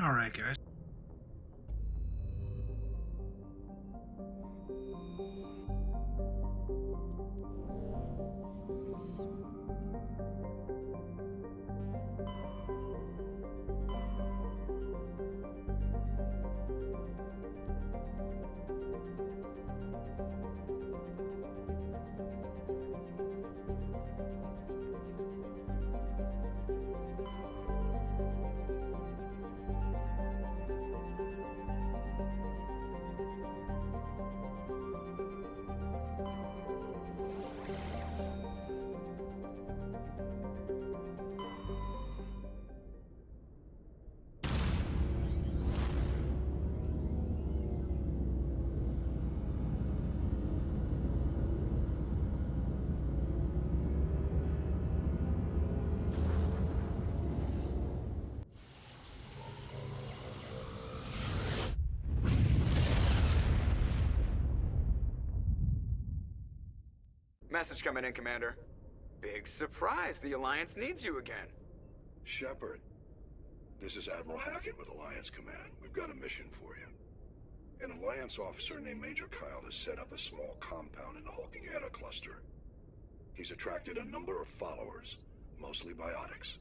Alright, guys. Message coming in, Commander. Big surprise, the Alliance needs you again. Shepard, this is Admiral Hackett with Alliance Command. We've got a mission for you. An Alliance officer named Major Kyle has set up a small compound in the Hulking Eta cluster. He's attracted a number of followers, mostly biotics.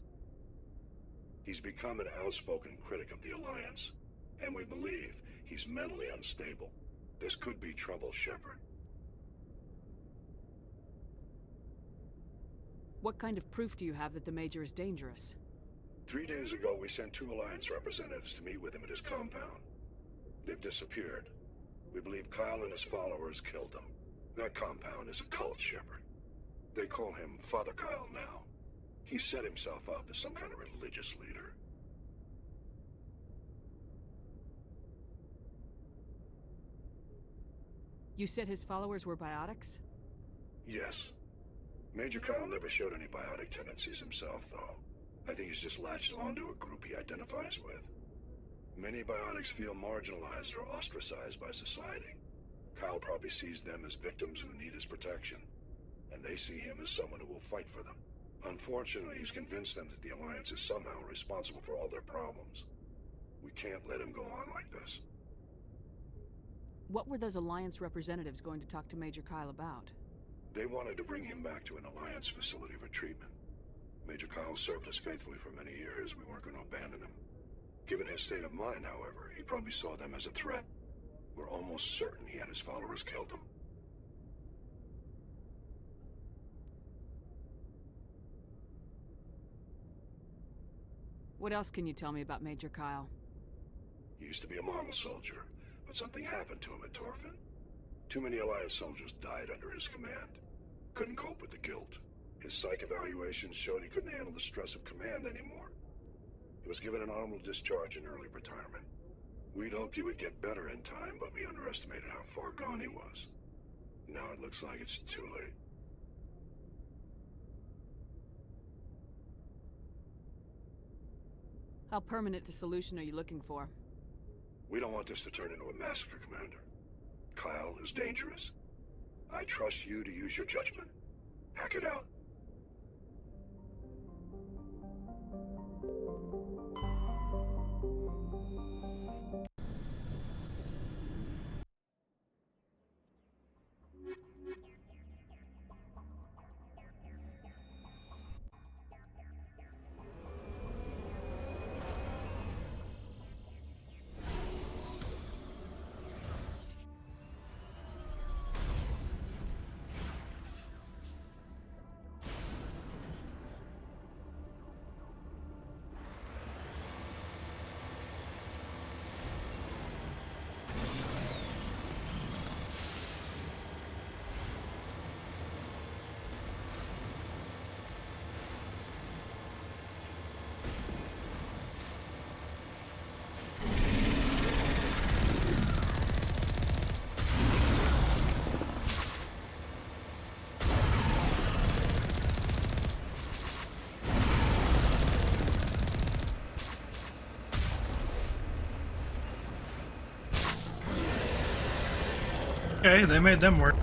He's become an outspoken critic of the Alliance, and we believe he's mentally unstable. This could be trouble, Shepard. What kind of proof do you have that the Major is dangerous? 3 days ago, we sent 2 Alliance representatives to meet with him at his compound. They've disappeared. We believe Kyle and his followers killed them. That compound is a cult, Shepard. They call him Father Kyle now. He set himself up as some kind of religious leader. You said his followers were biotics? Yes. Major Kyle never showed any biotic tendencies himself, though. I think he's just latched onto a group he identifies with. Many biotics feel marginalized or ostracized by society. Kyle probably sees them as victims who need his protection, and they see him as someone who will fight for them. Unfortunately, he's convinced them that the Alliance is somehow responsible for all their problems. We can't let him go on like this. What were those Alliance representatives going to talk to Major Kyle about? They wanted to bring him back to an Alliance facility for treatment. Major Kyle served us faithfully for many years. We weren't going to abandon him. Given his state of mind, however, he probably saw them as a threat. We're almost certain he had his followers killed him. What else can you tell me about Major Kyle? He used to be a model soldier, but something happened to him at Torfin. Too many Alliance soldiers died under his command. Couldn't cope with the guilt. His psych evaluations showed he couldn't handle the stress of command anymore. He was given an honorable discharge in early retirement. We'd hoped he would get better in time, but we underestimated how far gone he was. Now it looks like it's too late. How permanent a solution are you looking for? We don't want this to turn into a massacre, Commander. Kyle is dangerous. I trust you to use your judgment. Hack it out. Okay, they made them work.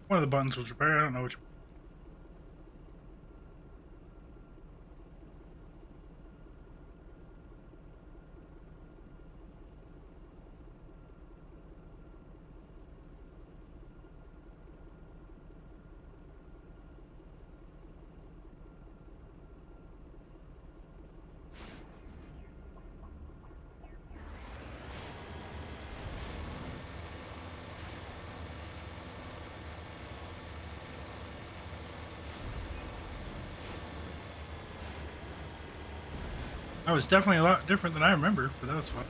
One of the buttons was repaired. I don't know which. That was definitely a lot different than I remember, but that was fun.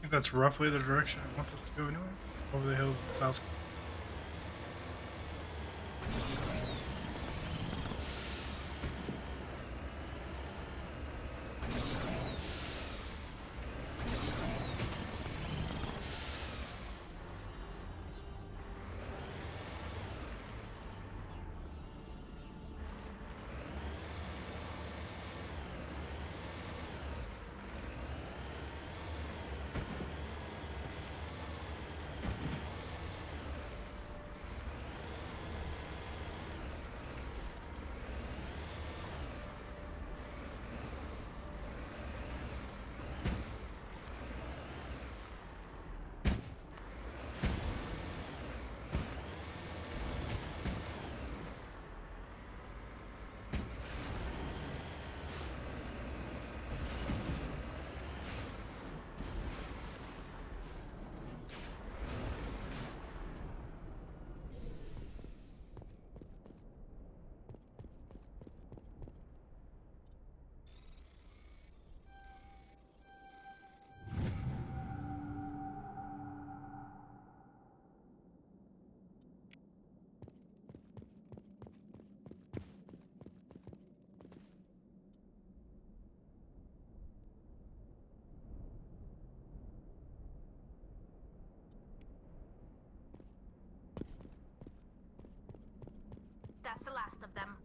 I think that's roughly the direction I want us to go anyway. Over the hills of South. That's the last of them.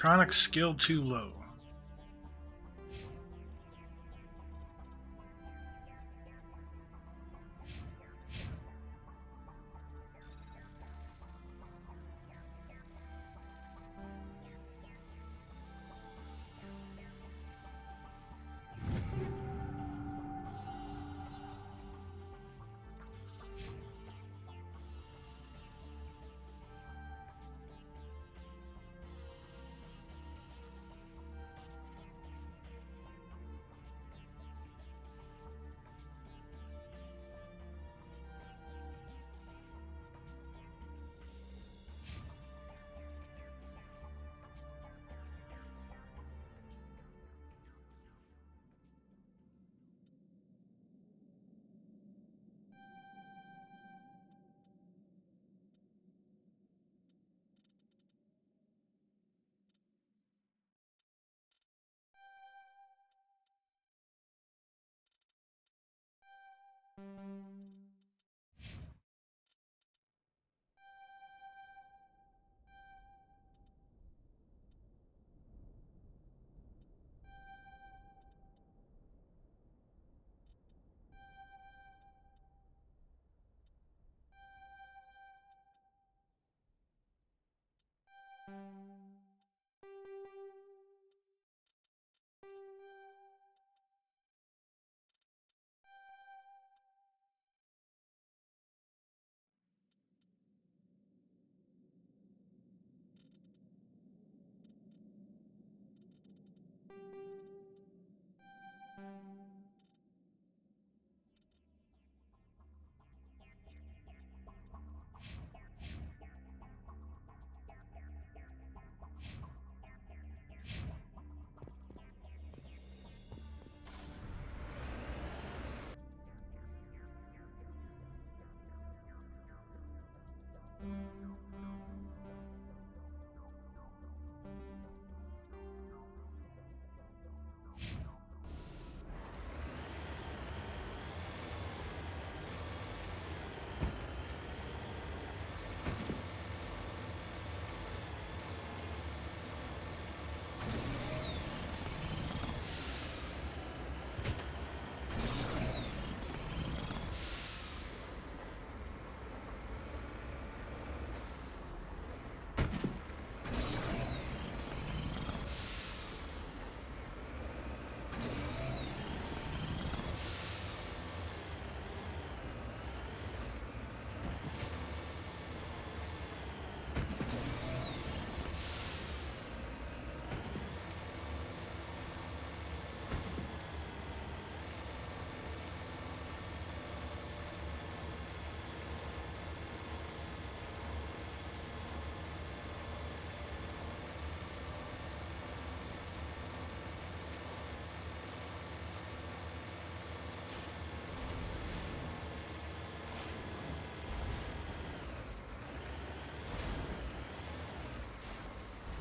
Electronic skill too low.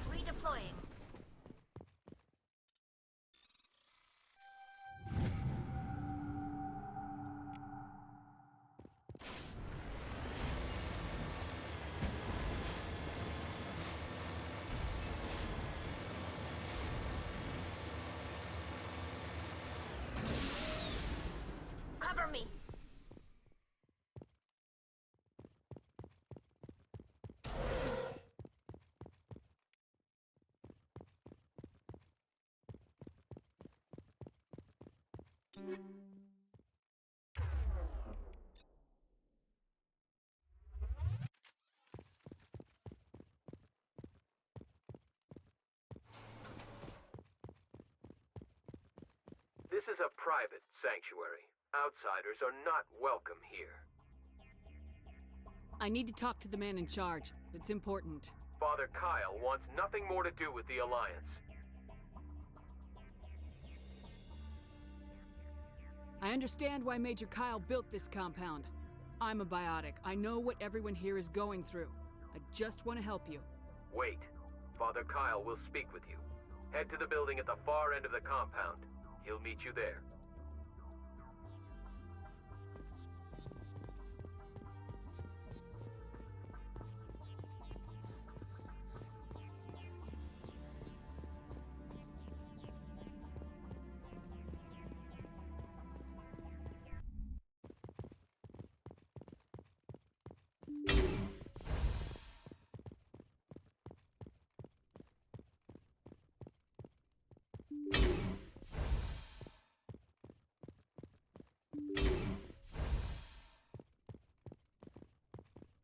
Redeploying. Cover me. is a private sanctuary. Outsiders are not welcome here. I need to talk to the man in charge. It's important. Father Kyle wants nothing more to do with the Alliance. I understand why Major Kyle built this compound. I'm a biotic. I know what everyone here is going through. I just want to help you. Wait. Father Kyle will speak with you. Head to the building at the far end of the compound. He'll meet you there.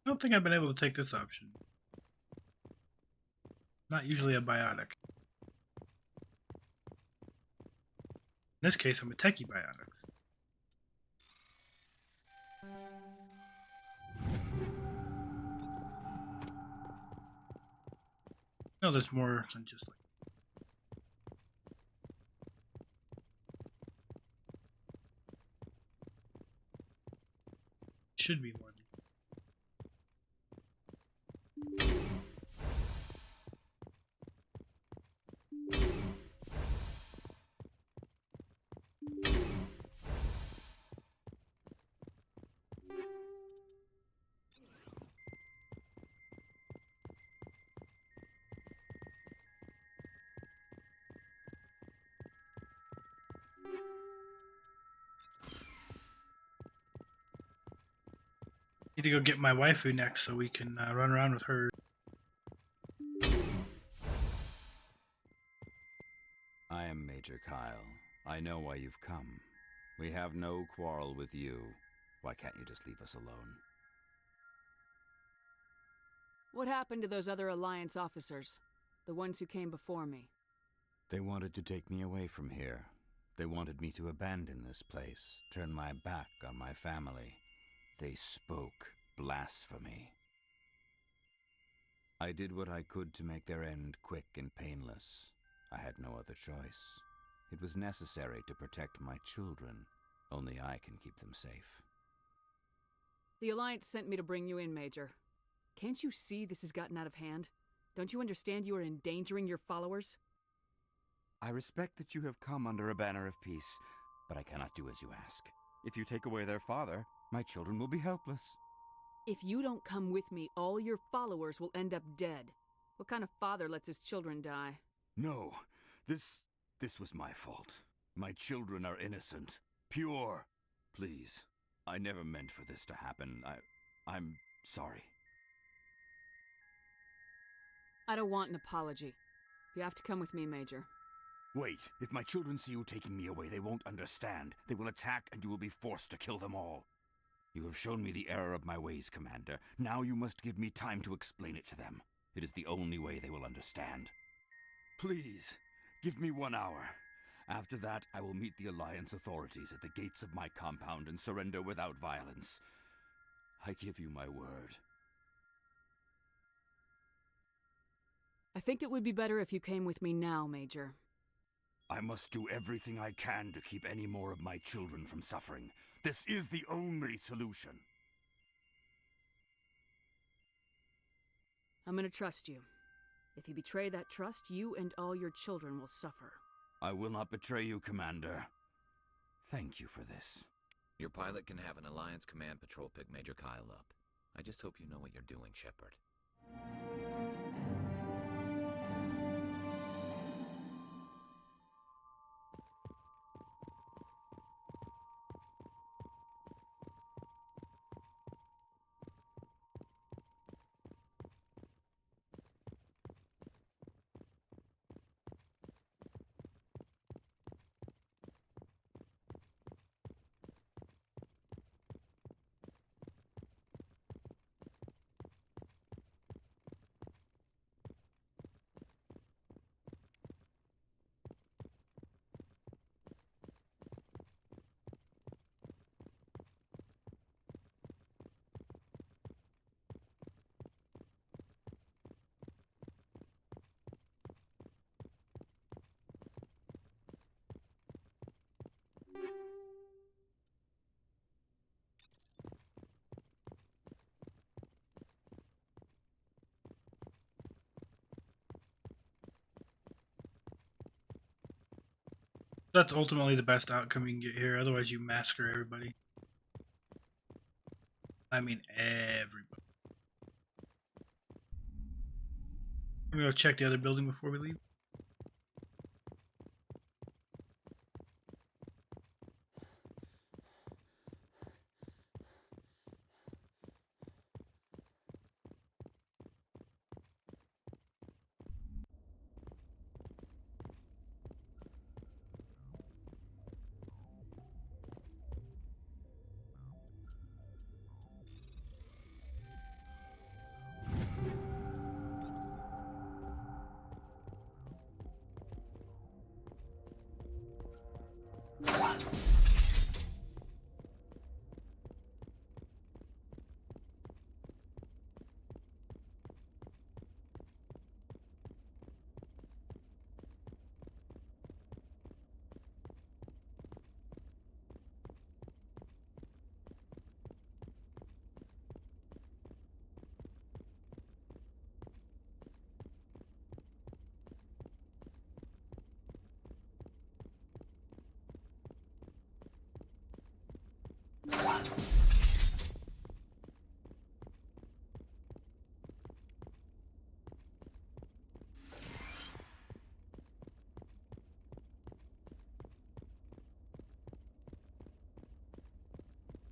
I don't think I've been able to take this option. Not usually a biotic. In this case, I'm a techie biotic. No, there's more than just like. Should be more than. Need to go get my waifu next so we can run around with her. I am Major Kyle. I know why you've come. We have no quarrel with you. Why can't you just leave us alone? What happened to those other Alliance officers? The ones who came before me? They wanted to take me away from here. They wanted me to abandon this place, turn my back on my family. They spoke blasphemy. I did what I could to make their end quick and painless. I had no other choice. It was necessary to protect my children. Only I can keep them safe. The Alliance sent me to bring you in, Major. Can't you see this has gotten out of hand? Don't you understand you are endangering your followers? I respect that you have come under a banner of peace, but I cannot do as you ask. If you take away their father, my children will be helpless. If you don't come with me, all your followers will end up dead. What kind of father lets his children die? No, this was my fault. My children are innocent, pure. Please, I never meant for this to happen. I'm sorry. I don't want an apology. You have to come with me, Major. Wait, if my children see you taking me away, they won't understand. They will attack and you will be forced to kill them all. You have shown me the error of my ways, Commander. Now you must give me time to explain it to them. It is the only way they will understand. Please, give me 1 hour. After that, I will meet the Alliance authorities at the gates of my compound and surrender without violence. I give you my word. I think it would be better if you came with me now, Major. I must do everything I can to keep any more of my children from suffering. This is the only solution. I'm gonna trust you. If you betray that trust, you and all your children will suffer. I will not betray you, Commander. Thank you for this. Your pilot can have an Alliance Command Patrol pick Major Kyle up. I just hope you know what you're doing, Shepard. That's ultimately the best outcome you can get here. Otherwise, you massacre everybody. I mean, everybody. I'm gonna go check the other building before we leave.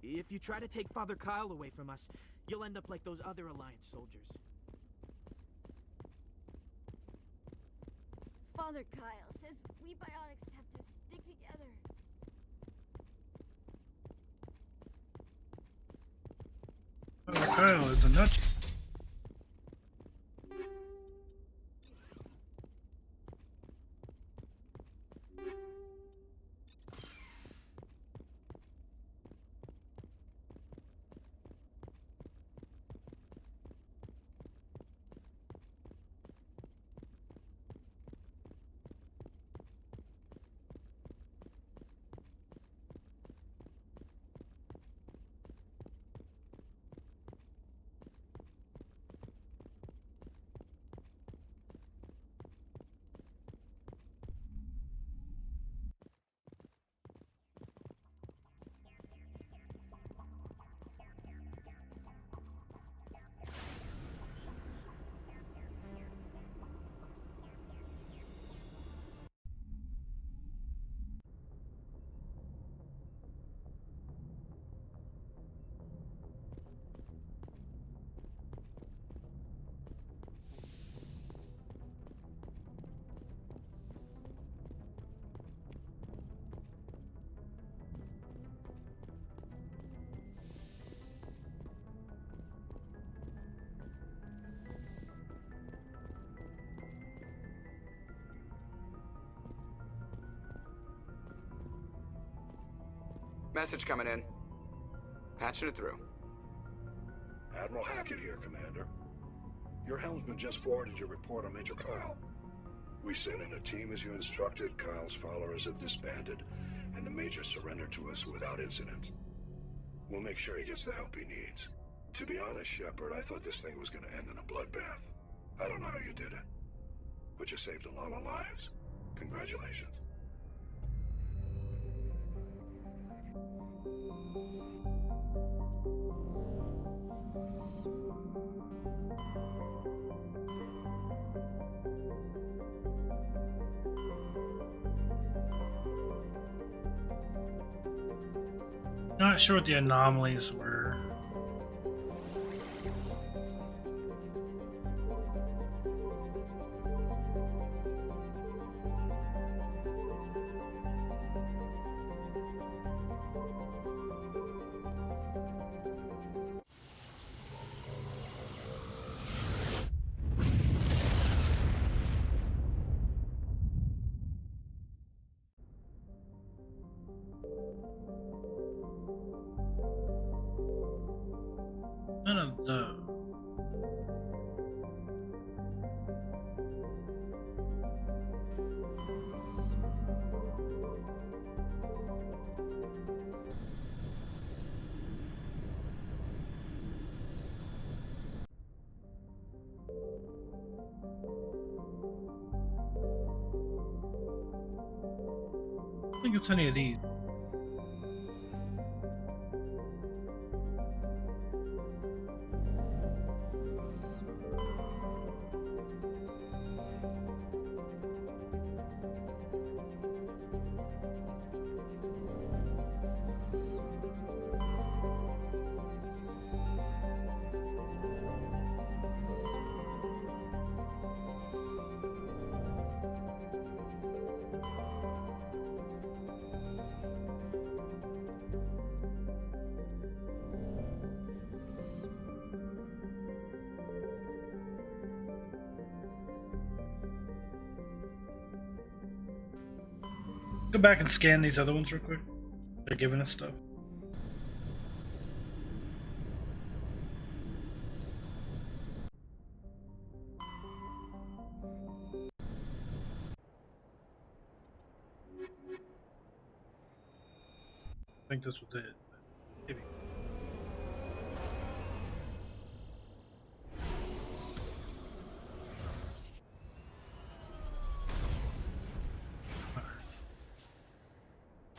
If you try to take Father Kyle away from us, you'll end up like those other Alliance soldiers. Father Kyle says we biotics have to stick together. Oh, Kyle is a nut. Message coming in. Patching it through. Admiral Hackett here, Commander. Your helmsman just forwarded your report on Major Kyle. We sent in a team as you instructed. Kyle's followers have disbanded, and the Major surrendered to us without incident. We'll make sure he gets the help he needs. To be honest, Shepard, I thought this thing was gonna end in a bloodbath. I don't know how you did it, but you saved a lot of lives. Congratulations. Not sure what the anomalies were. None of those. don't think it's any of these. Go back and scan these other ones real quick. They're giving us stuff. I think this was it. Maybe.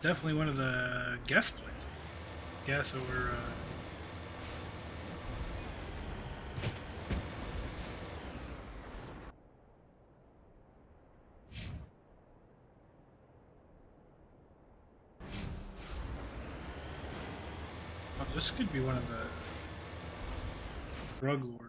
Definitely one of the guest places. Guess over. Oh, this could be one of the drug lord.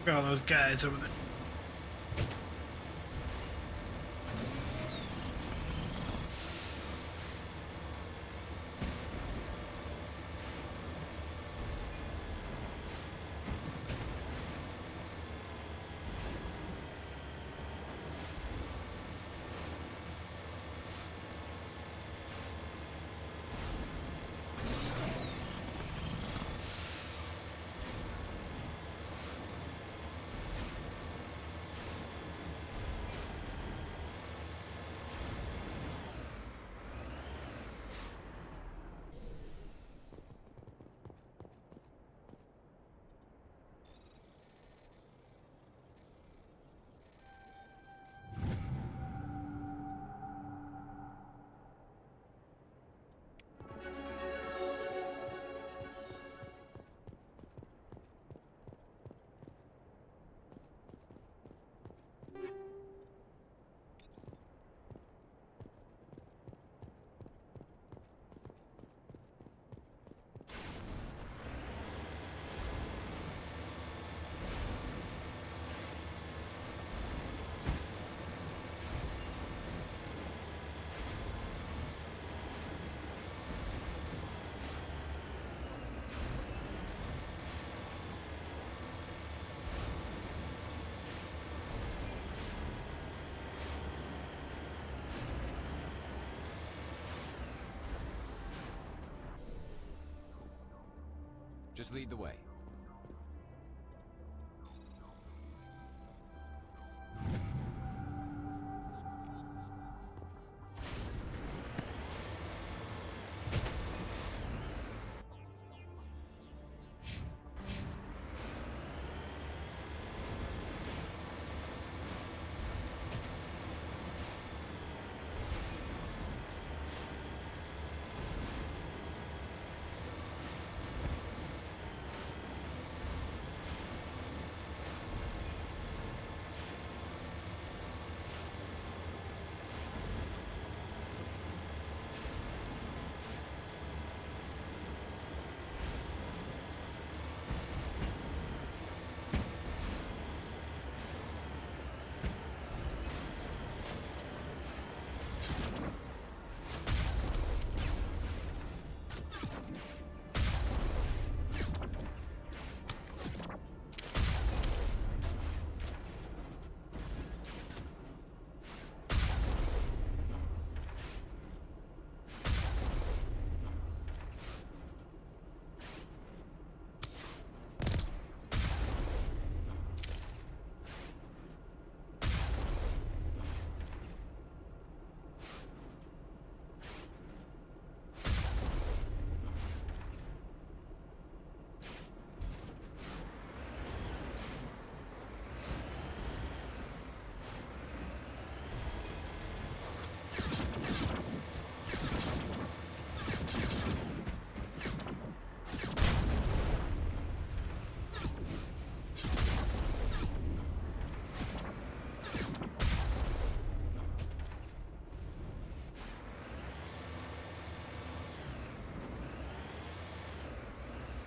Look at all those guys over there. Just lead the way.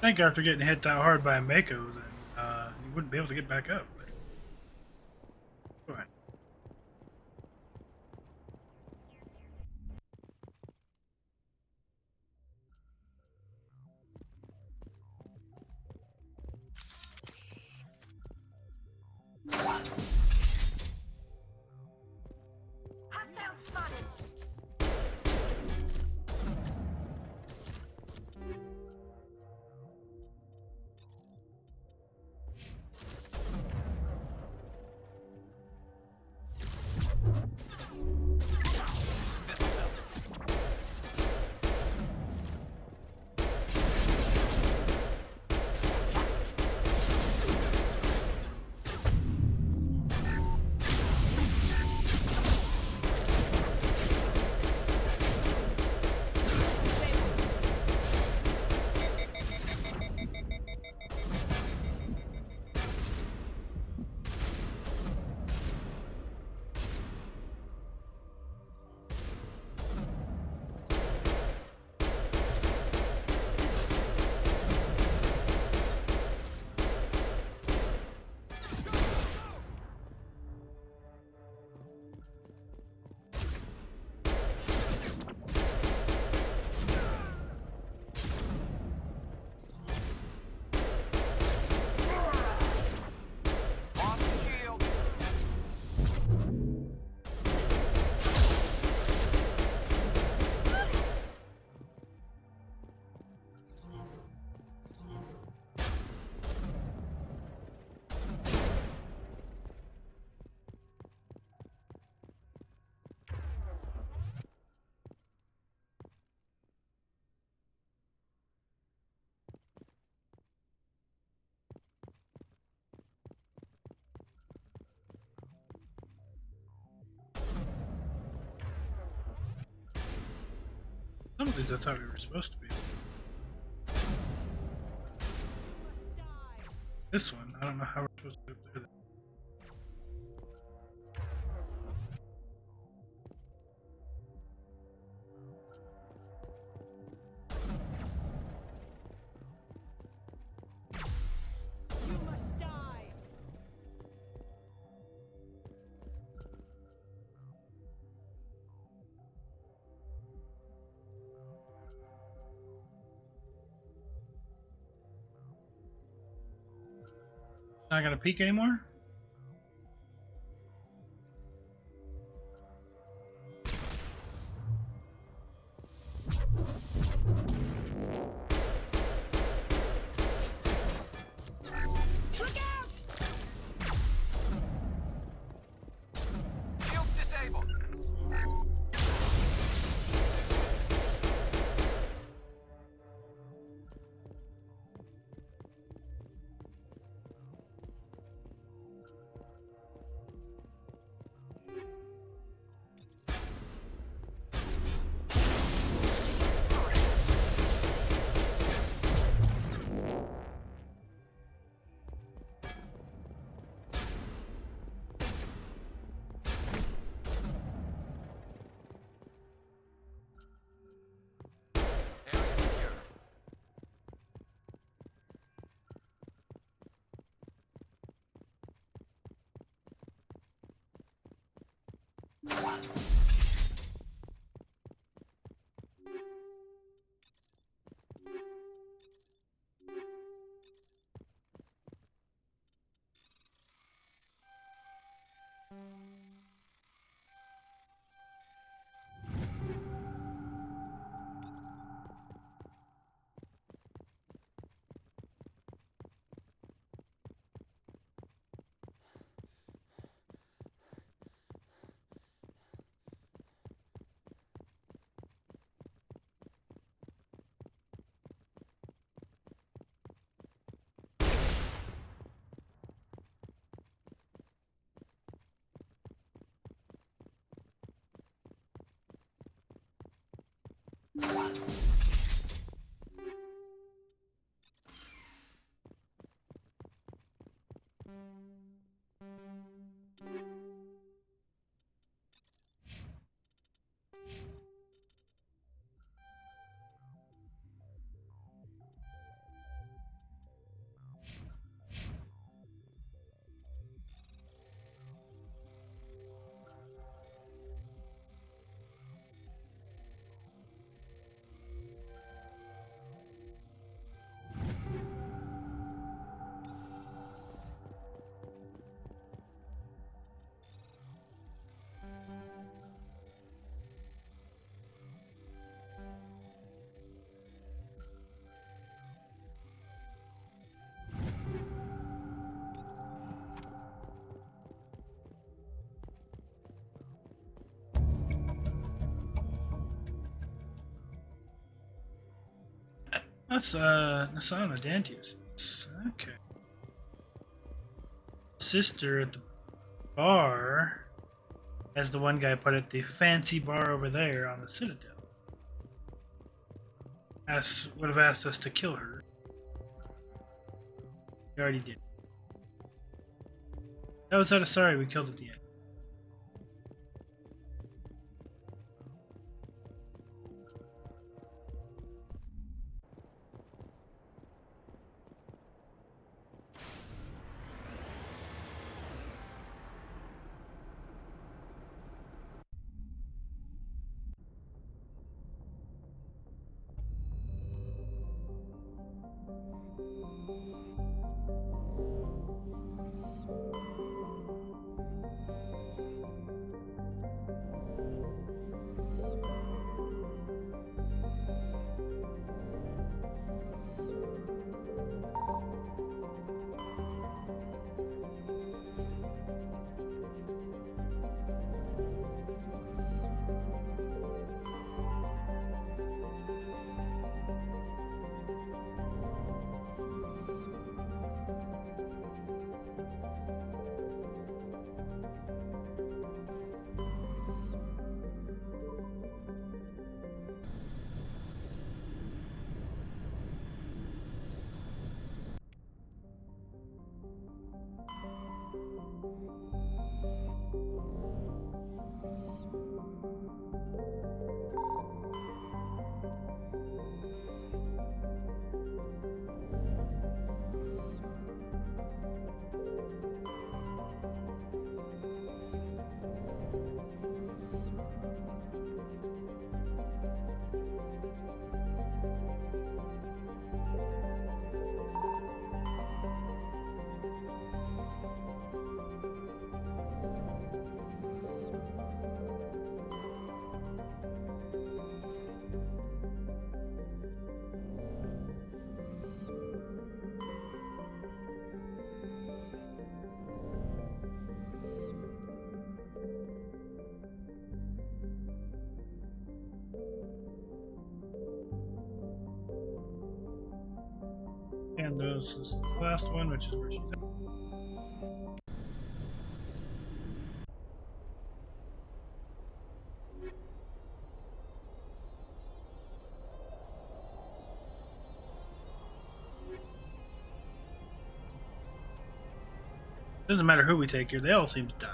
think after getting hit that hard by a Mako, then you wouldn't be able to get back up. But go ahead. Hostile spotted. Some of these I thought we were supposed to be. This one, I don't know how we're supposed to do that. You must die! Not gonna peek anymore? Shields disabled. Area secure. That's Nasana Dantius. Okay. Sister at the bar, as the one guy put it, the fancy bar over there on the Citadel. Would have asked us to kill her. We already did. That was out of sorry we killed at the end. And this is the last one, which is where she's at. Doesn't matter who we take here, they all seem to die.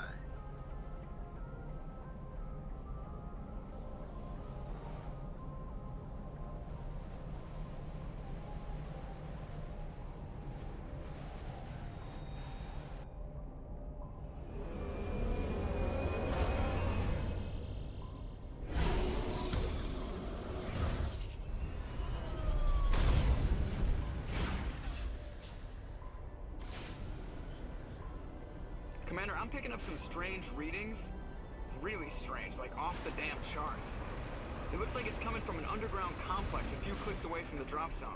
Commander, I'm picking up some strange readings. Really strange, like off the damn charts. It looks like it's coming from an underground complex a few clicks away from the drop zone.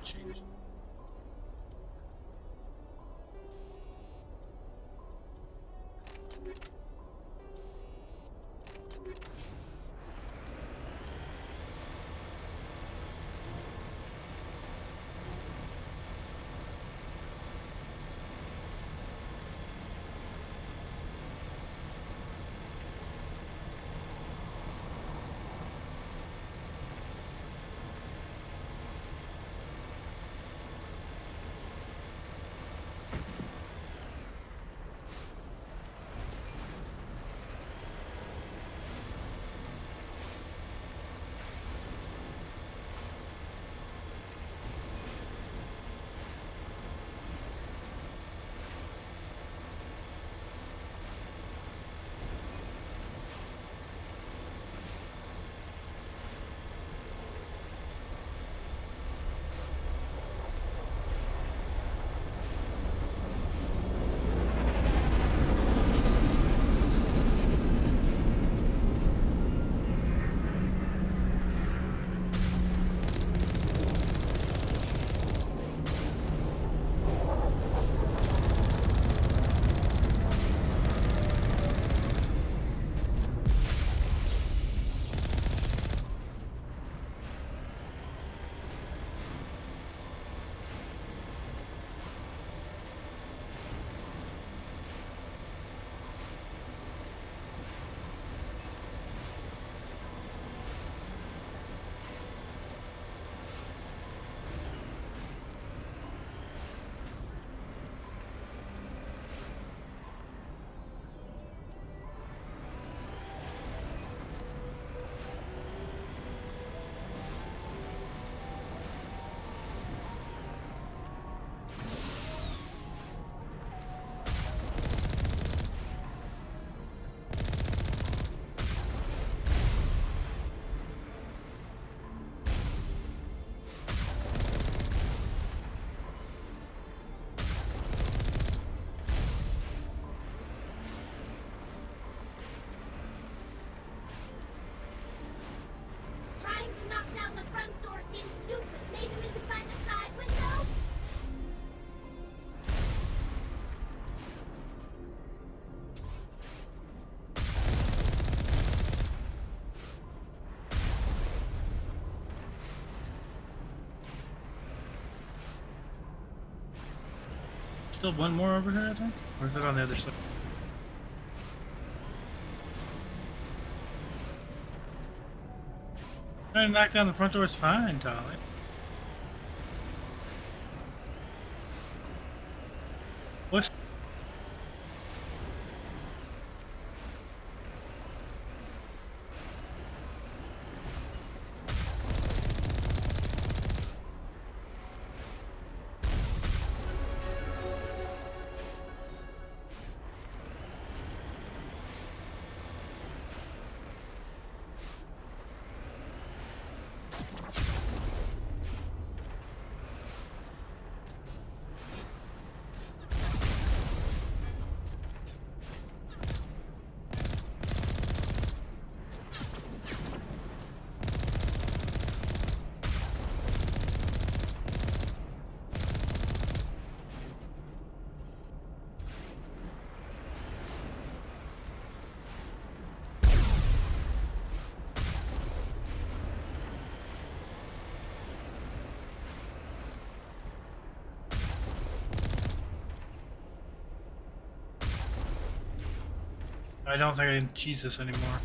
Jeez. Still one more over here, I think? Or is it on the other side? Trying to knock down the front door is fine, Tolly. I don't think I can cheese this anymore.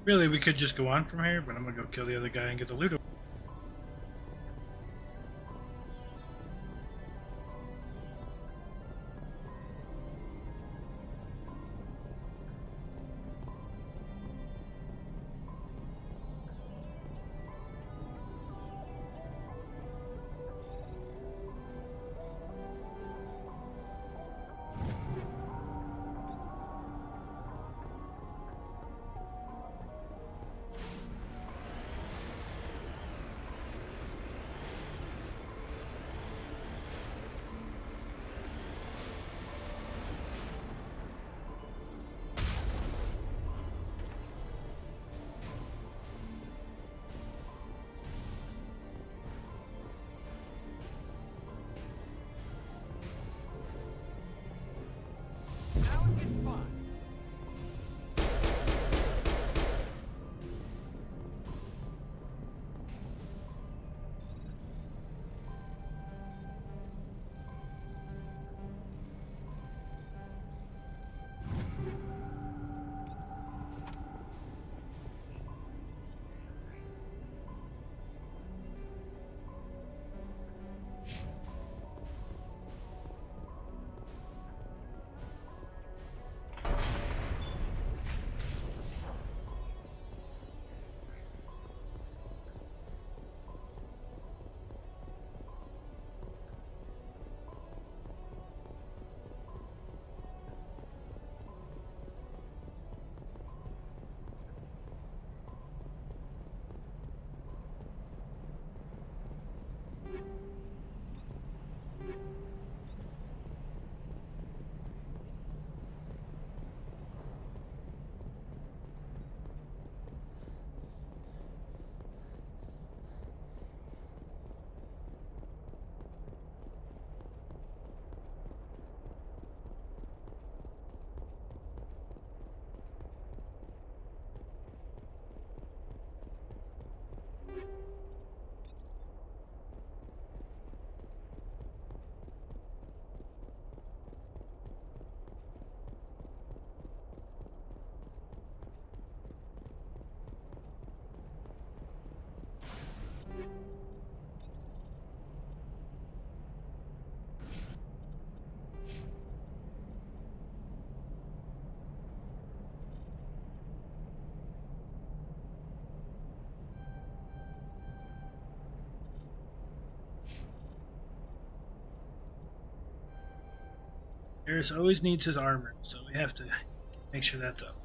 Really, we could just go on from here, but I'm gonna go kill the other guy and get the loot. Now it gets fun. Eris always needs his armor, so we have to make sure that's up.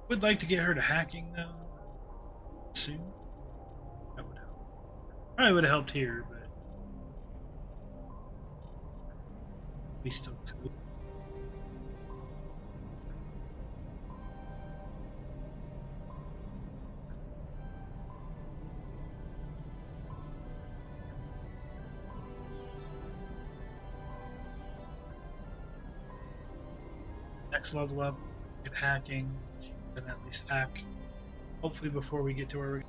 Would like to get her to hacking though soon. That would help. Probably would have helped here, but we still could. Next level up, get hacking, then at least hack. Hopefully before we get to where we're.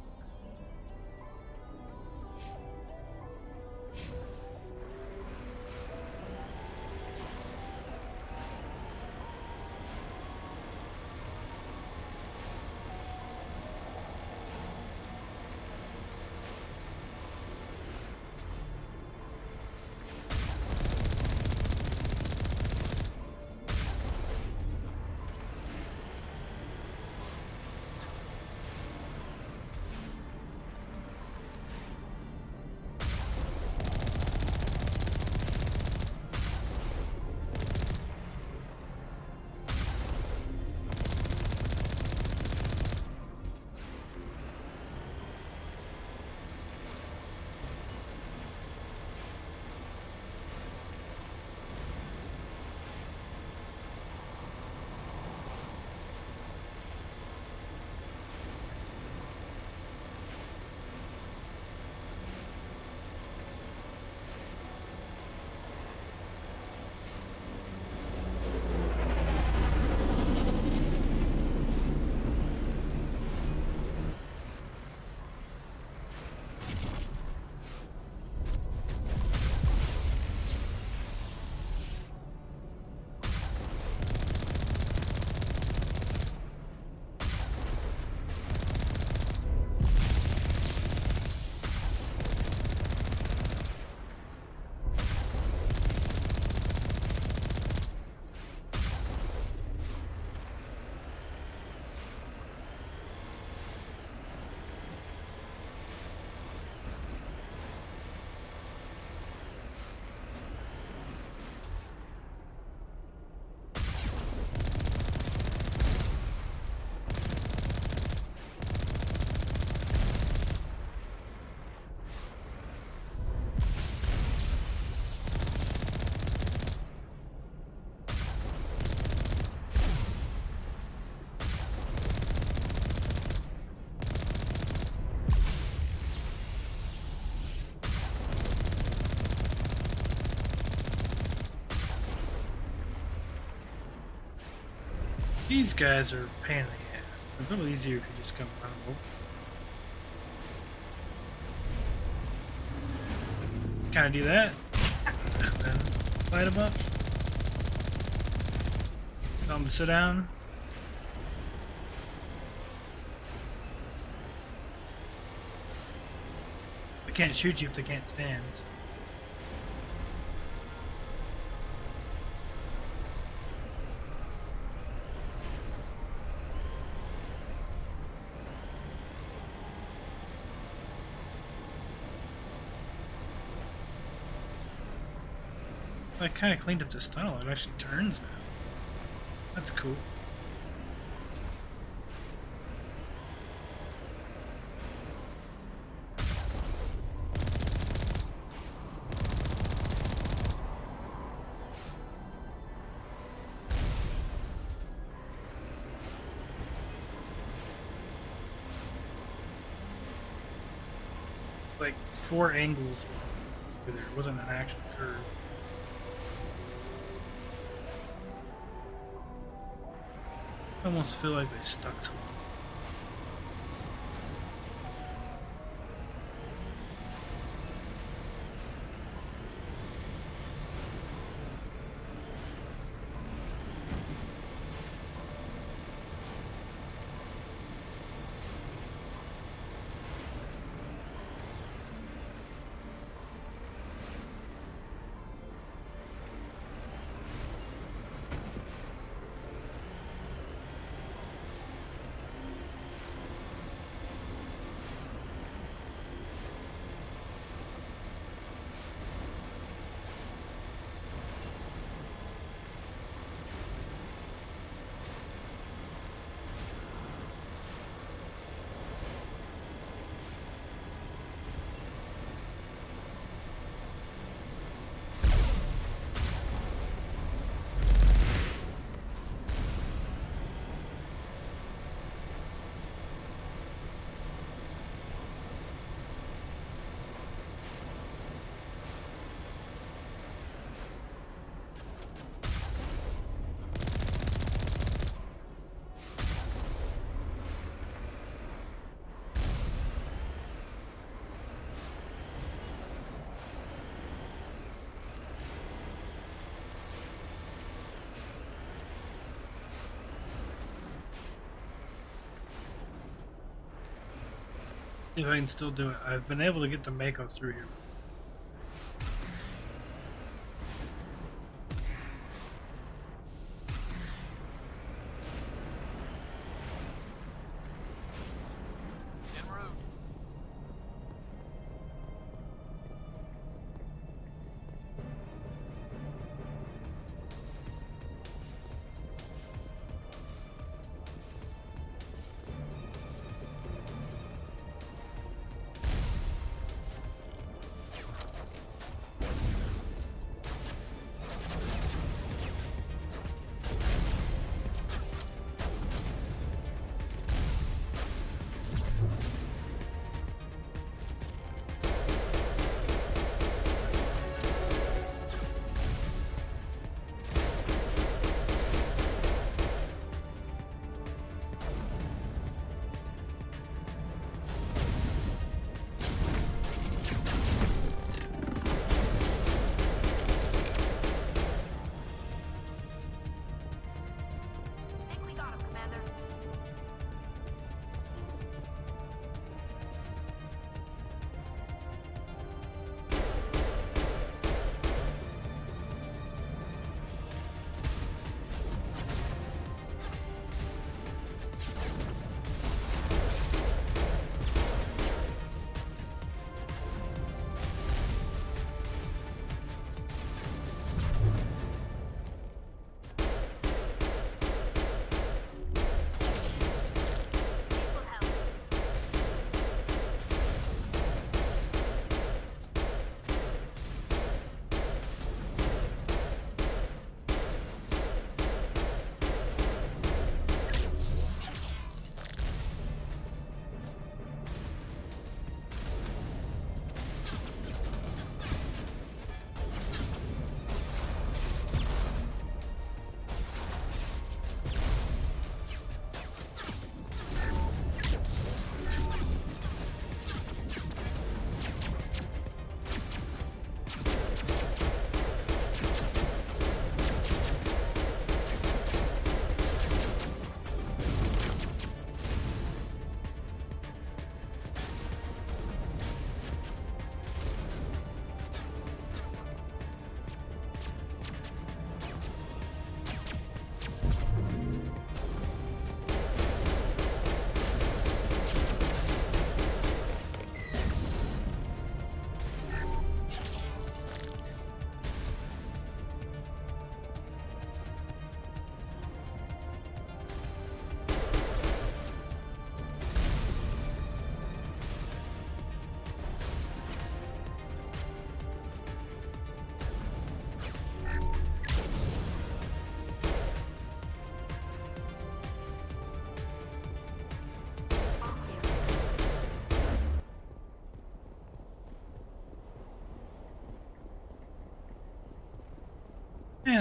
These guys are a pain in the ass. It's a little easier if you just come run them over. Kind of do that, and then light them up. Tell them to sit down. They can't shoot you if they can't stand. So. I kind of cleaned up this tunnel. It actually turns now. That's cool. Like 4 angles over there. It wasn't an actual curve. I almost feel like they stuck to them. See if I can still do it. I've been able to get the Mako through here. En route.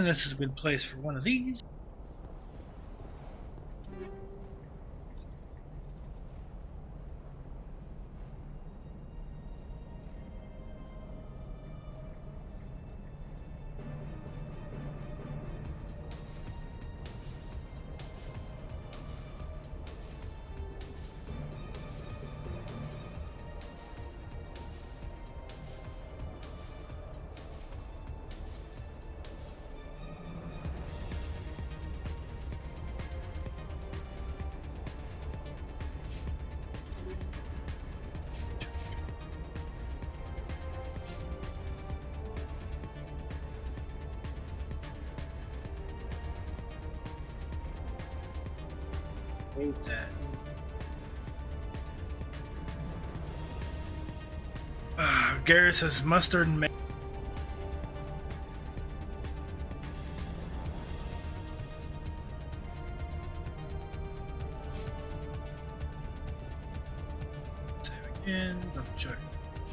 And this is a good place for one of these. Hate that. Garrett says mustard and save again. Double check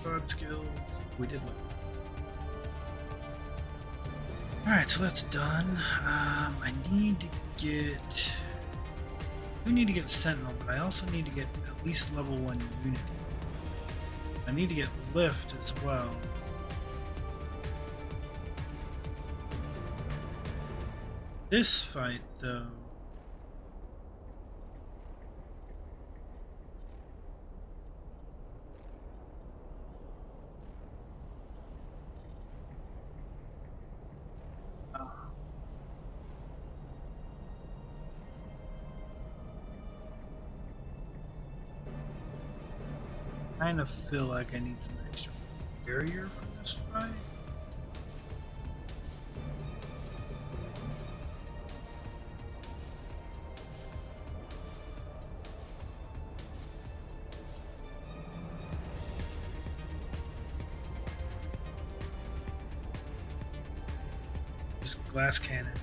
guard skills. We did look. Alright, so that's done. I need to get. We need to get Sentinel, but I also need to get at least level 1 unity. I need to get Lift as well. This fight, though. I kind of feel like I need some extra barrier for this fight. Just glass cannon.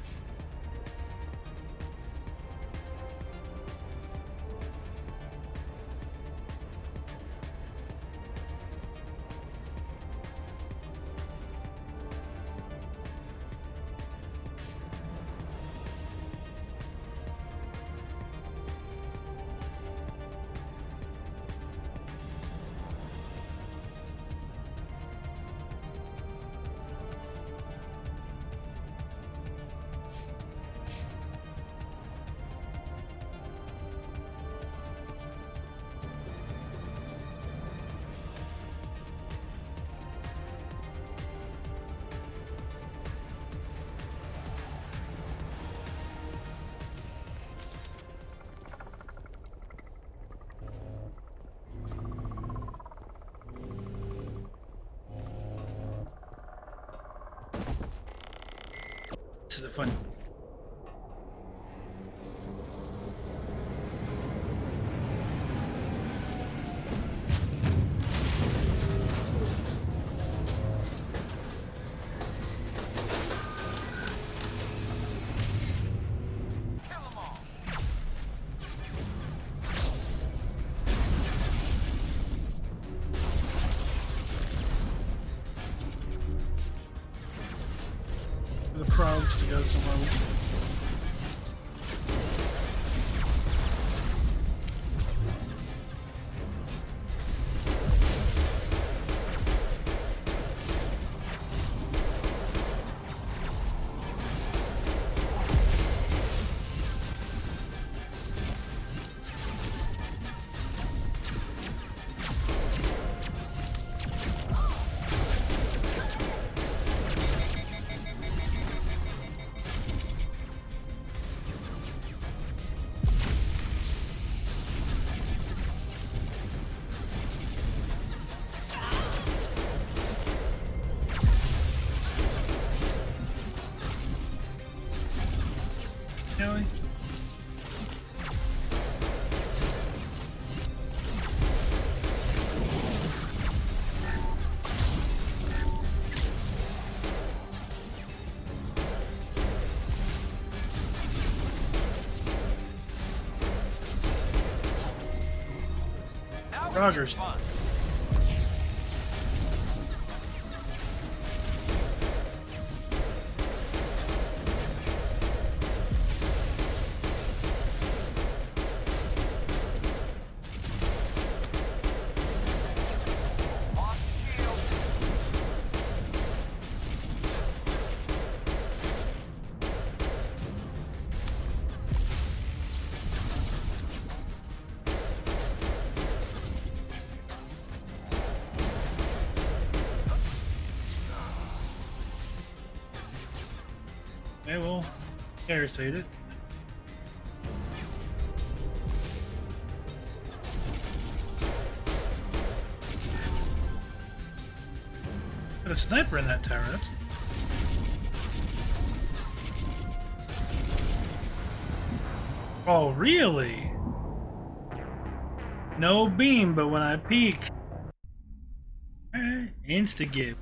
This is a fun. The frogs to go somewhere with. Kelly? Rogers. Okay, well, parasite it. Got a sniper in that tower. That's... Oh, really? No beam, but when I peek, alright, insta-give.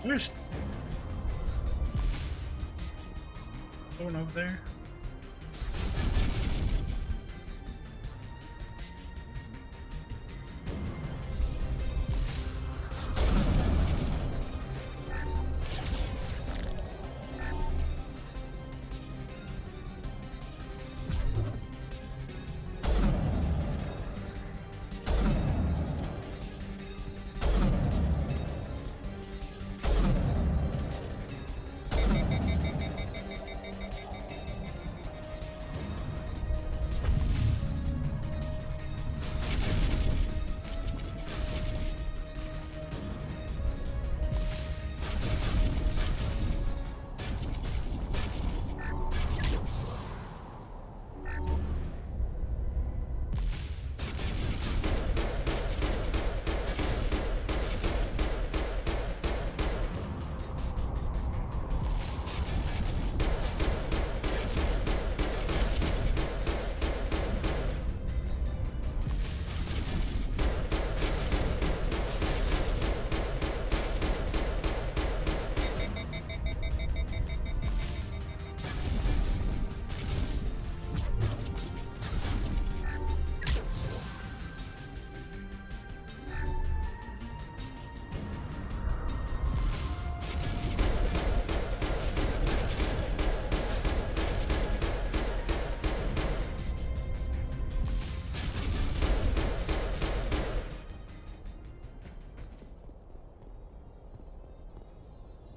There's one over there.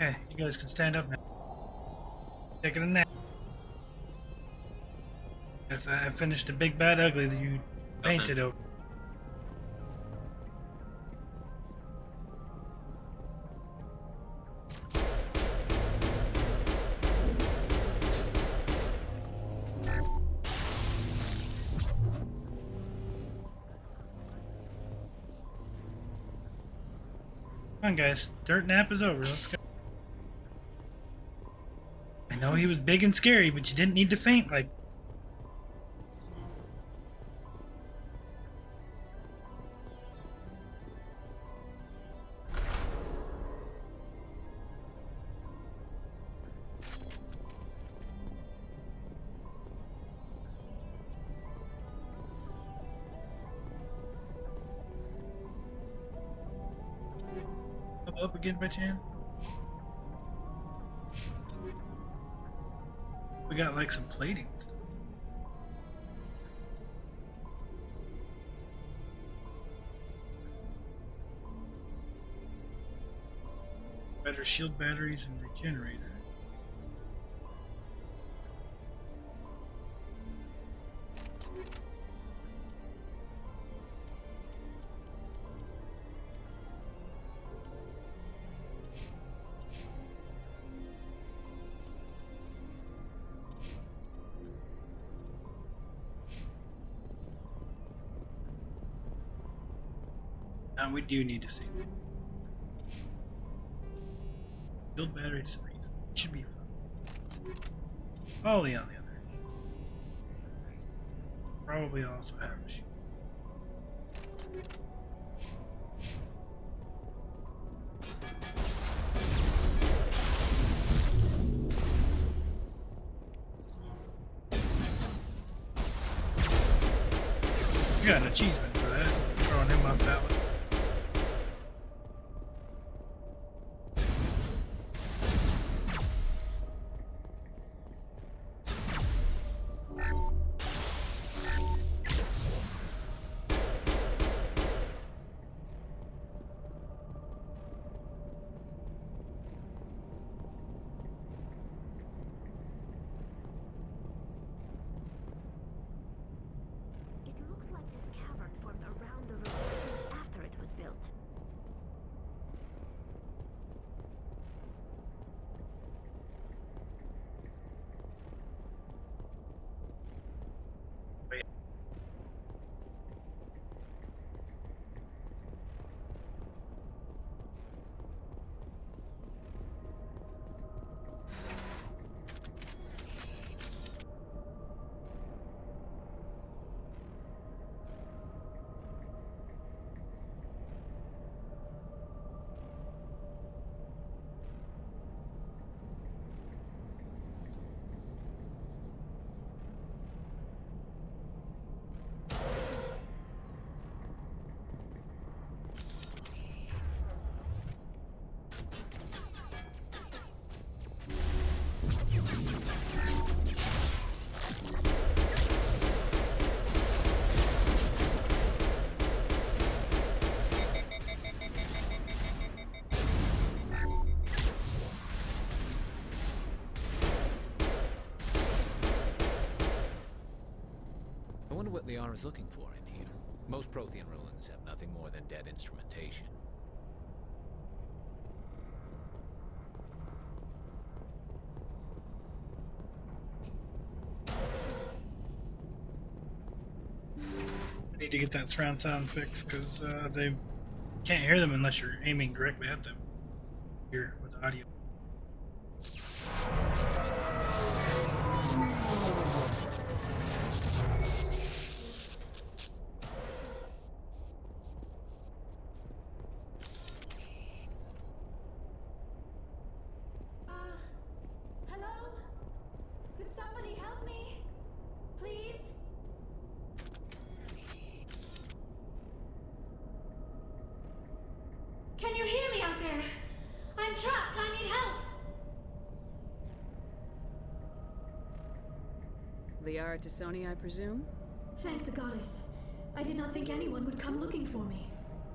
Okay, you guys can stand up now. Taking a nap. Yes, I finished the big bad ugly that you painted over. Come on, guys. Dirt nap is over. Let's go. he was big and scary, but you didn't need to faint like. Up again by chance? We got like some plating stuff. Better shield batteries and regenerator. We do need to see. Build batteries. Should be fun. Ollie on the other hand. Probably also have a shield. You got an achievement for that. Throwing him off that one. I wonder what Liara is looking for in here. Most Prothean ruins have nothing more than dead instrumentation. Need to get that surround sound fixed because they can't hear them unless you're aiming directly at them. Here with the audio. Hello? Could somebody help me? Please? Can you hear me out there? I'm trapped. I need help. Liara Tassoni, I presume? Thank the goddess. I did not think anyone would come looking for me.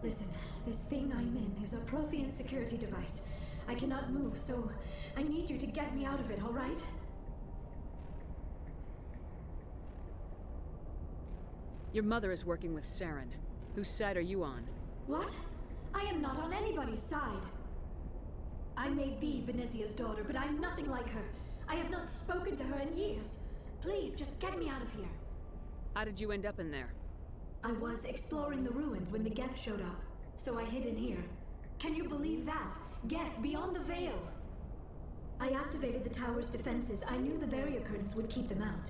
Listen, this thing I'm in is a Prothean security device. I cannot move, so I need you to get me out of it, all right? Your mother is working with Saren. Whose side are you on? What? I am not on anybody's side. I may be Benezia's daughter, but I'm nothing like her. I have not spoken to her in years. Please, just get me out of here. How did you end up in there? I was exploring the ruins when the Geth showed up, so I hid in here. Can you believe that? Geth beyond the veil. I activated the tower's defenses. I knew the barrier curtains would keep them out.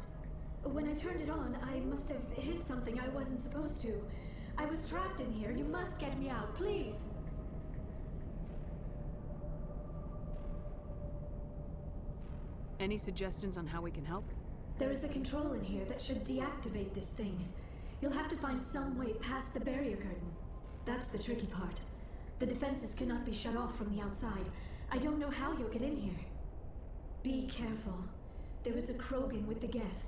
When I turned it on, I must have hit something I wasn't supposed to. I was trapped in here. You must get me out, please. Any suggestions on how we can help? There is a control in here that should deactivate this thing. You'll have to find some way past the barrier curtain. That's the tricky part. The defenses cannot be shut off from the outside. I don't know how you'll get in here. Be careful. There is a Krogan with the Geth.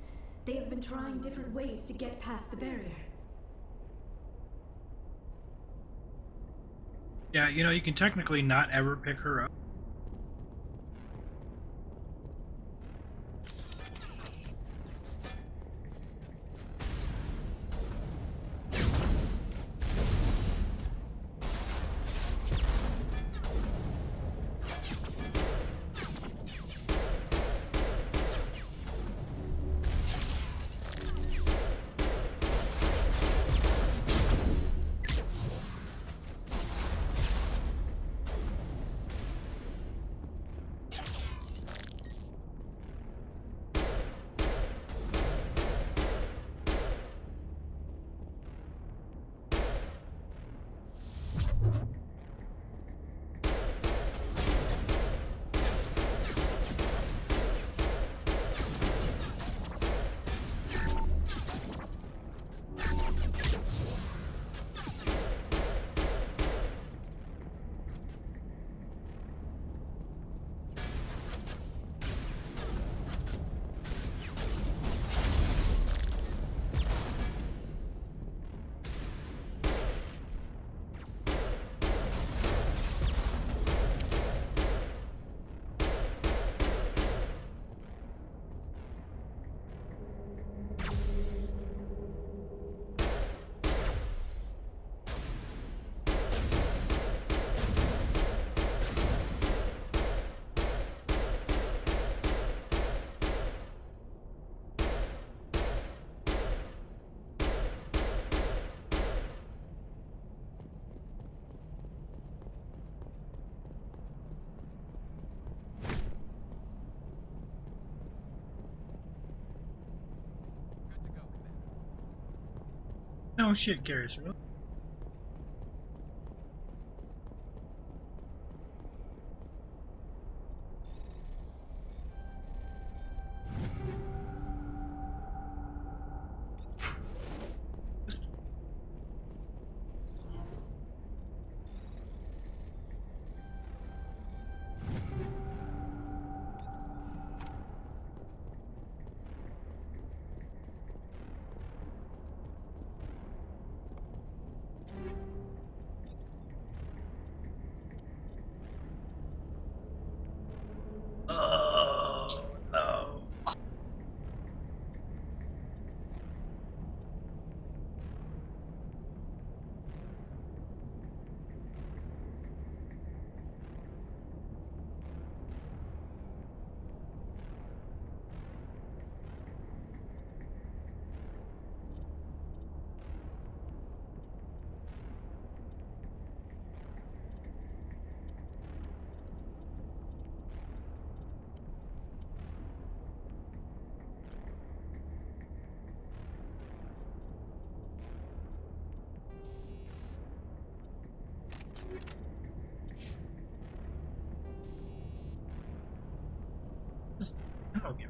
They have been trying different ways to get past the barrier. Yeah, you know, you can technically not ever pick her up. Oh shit, Garrus, really? Oh no. Oh, yeah.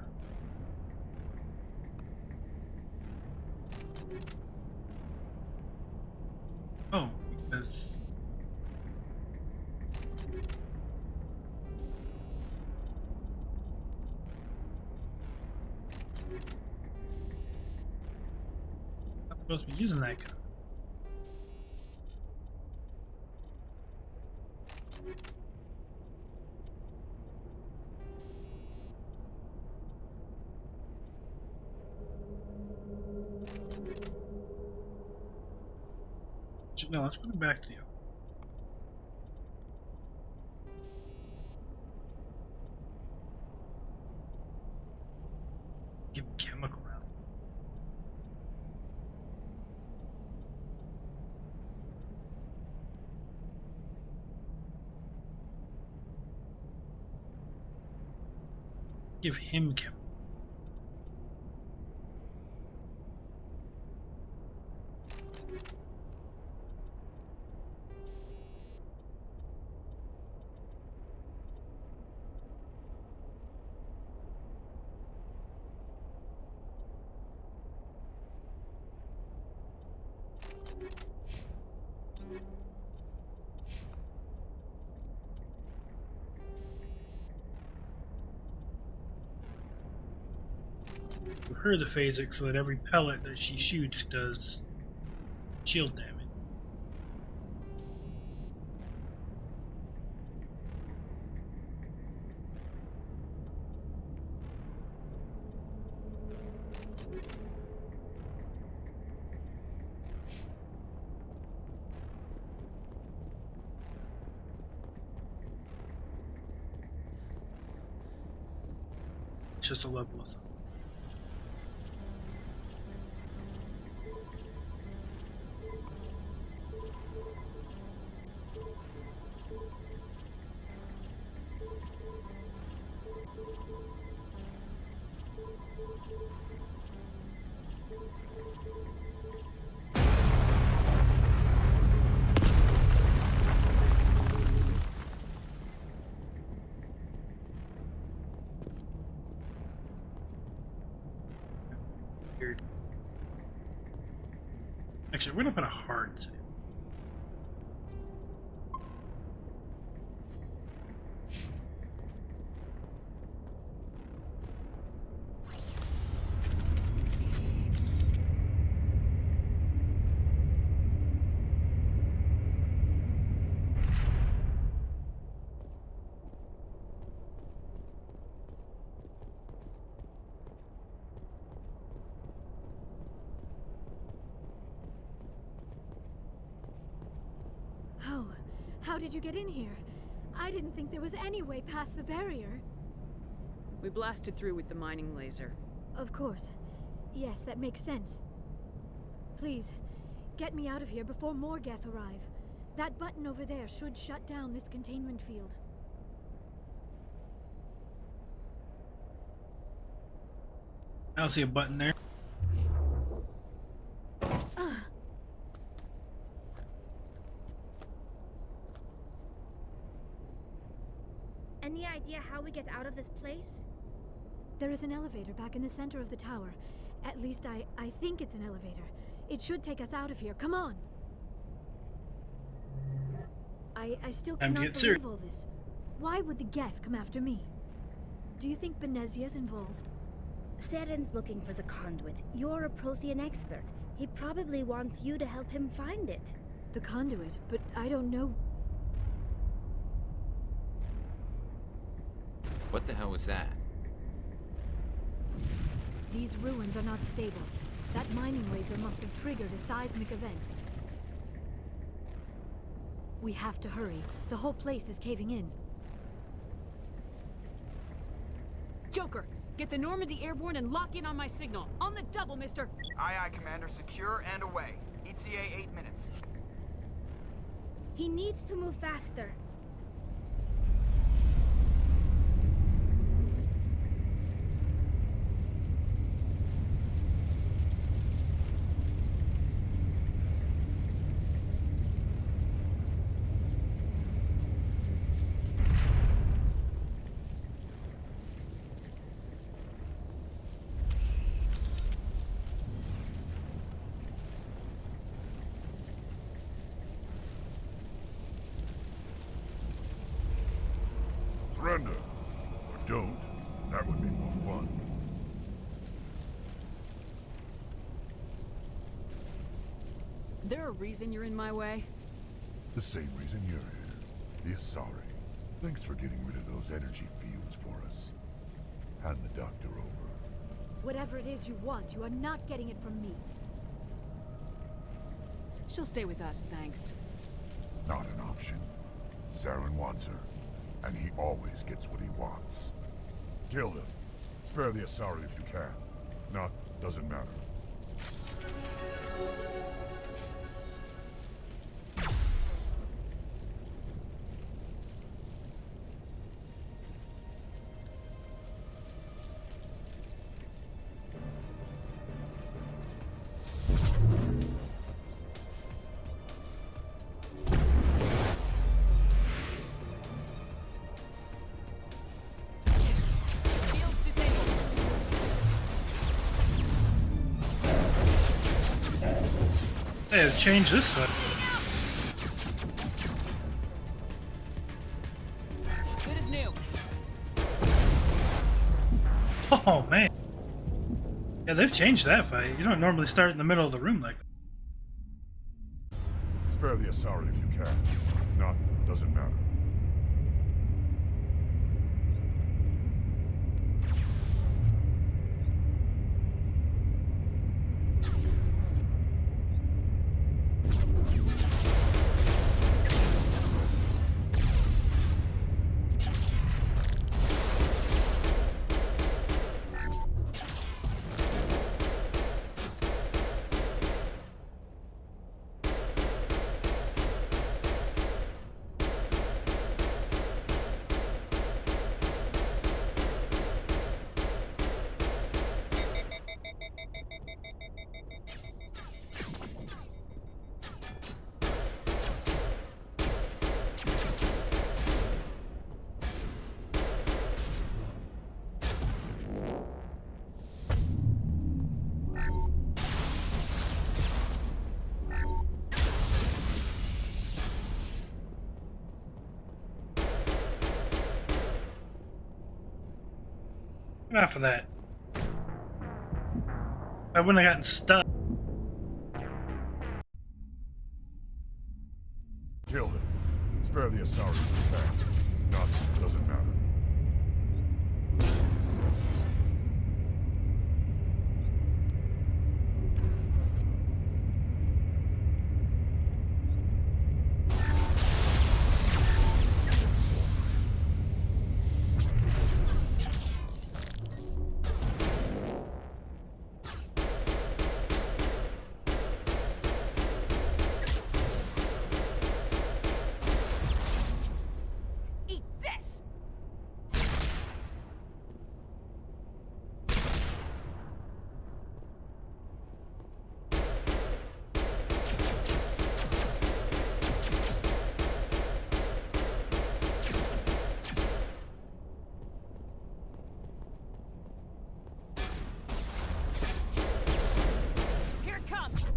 Oh, because I'm supposed to be using that gun. No, let's put it back to you. Give him chemical rounds. Give him chem. Her the phasic so that every pellet that she shoots does shield damage. It's just a level of something. Weird. Actually, we're gonna put a hard save. How did you get in here? I didn't think there was any way past the barrier. We blasted through with the mining laser. Of course. Yes, that makes sense. Please, get me out of here before more Geth arrive. That button over there should shut down this containment field. I don't see a button there. Any idea how we get out of this place? There is an elevator back in the center of the tower. At least I think it's an elevator. It should take us out of here. Come on! I still cannot believe all this. Why would the Geth come after me? Do you think Benezia's involved? Seren's looking for the conduit. You're a Prothean expert. He probably wants you to help him find it. The conduit? But I don't know... What the hell was that? These ruins are not stable. That mining laser must have triggered a seismic event. We have to hurry. The whole place is caving in. Joker, get the Normandy airborne and lock in on my signal. On the double, mister! Aye, aye, Commander. Secure and away. ETA 8 minutes. He needs to move faster. Surrender. Or don't. That would be more fun. There a reason you're in my way? The same reason you're here. The Asari. Thanks for getting rid of those energy fields for us. Hand the doctor over. Whatever it is you want, you are not getting it from me. She'll stay with us, thanks. Not an option. Saren wants her. And he always gets what he wants. Kill them. Spare the Asari if you can. If not, doesn't matter. Hey, I've changed this way. Good as new. Oh man. Yeah, they've changed that fight. You don't normally start in the middle of the room like that. Spare the Asari if you can. If not, doesn't matter. Enough of that. I wouldn't have gotten stuck. Kill him. Spare the Asari if you can. If not, doesn't matter. Eat this! Here it comes!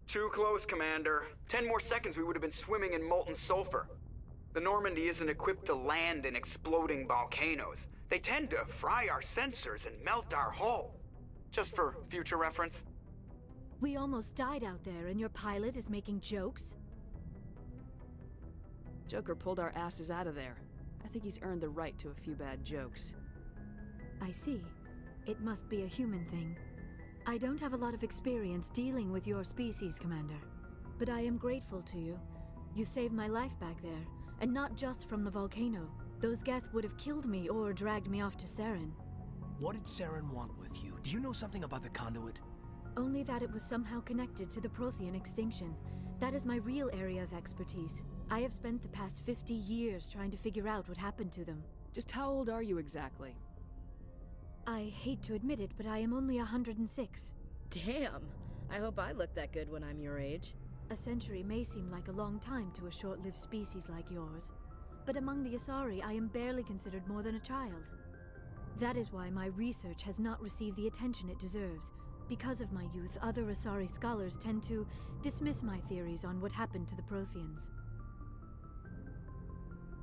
Too close, Commander. 10 more seconds we would have been swimming in molten sulfur. The Normandy isn't equipped to land in exploding volcanoes. They tend to fry our sensors and melt our hull. Just for future reference. We almost died out there, and your pilot is making jokes? Joker pulled our asses out of there. I think he's earned the right to a few bad jokes. I see. It must be a human thing. I don't have a lot of experience dealing with your species, Commander. But I am grateful to you. You saved my life back there, and not just from the volcano. Those Geth would have killed me or dragged me off to Saren. What did Saren want with you? Do you know something about the conduit? Only that it was somehow connected to the Prothean extinction. That is my real area of expertise. I have spent the past 50 years trying to figure out what happened to them. Just how old are you exactly? I hate to admit it, but I am only 106. Damn! I hope I look that good when I'm your age. A century may seem like a long time to a short-lived species like yours, but among the Asari I am barely considered more than a child. That is why my research has not received the attention it deserves. Because of my youth, other Asari scholars tend to dismiss my theories on what happened to the Protheans.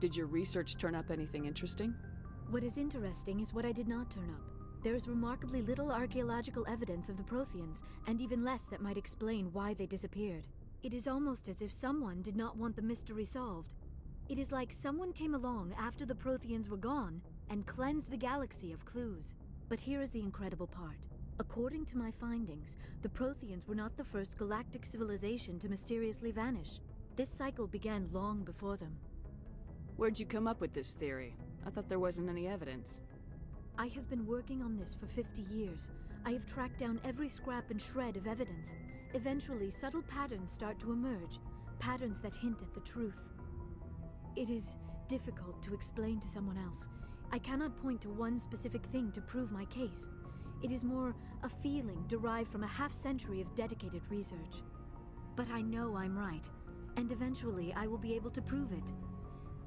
Did your research turn up anything interesting? What is interesting is what I did not turn up. There is remarkably little archaeological evidence of the Protheans, and even less that might explain why they disappeared. It is almost as if someone did not want the mystery solved. It is like someone came along after the Protheans were gone and cleansed the galaxy of clues. But here is the incredible part. According to my findings, the Protheans were not the first galactic civilization to mysteriously vanish. This cycle began long before them. Where'd you come up with this theory? I thought there wasn't any evidence. I have been working on this for 50 years. I have tracked down every scrap and shred of evidence. Eventually, subtle patterns start to emerge, patterns that hint at the truth. It is difficult to explain to someone else. I cannot point to one specific thing to prove my case. It is more a feeling derived from a half-century of dedicated research. But I know I'm right, and eventually I will be able to prove it.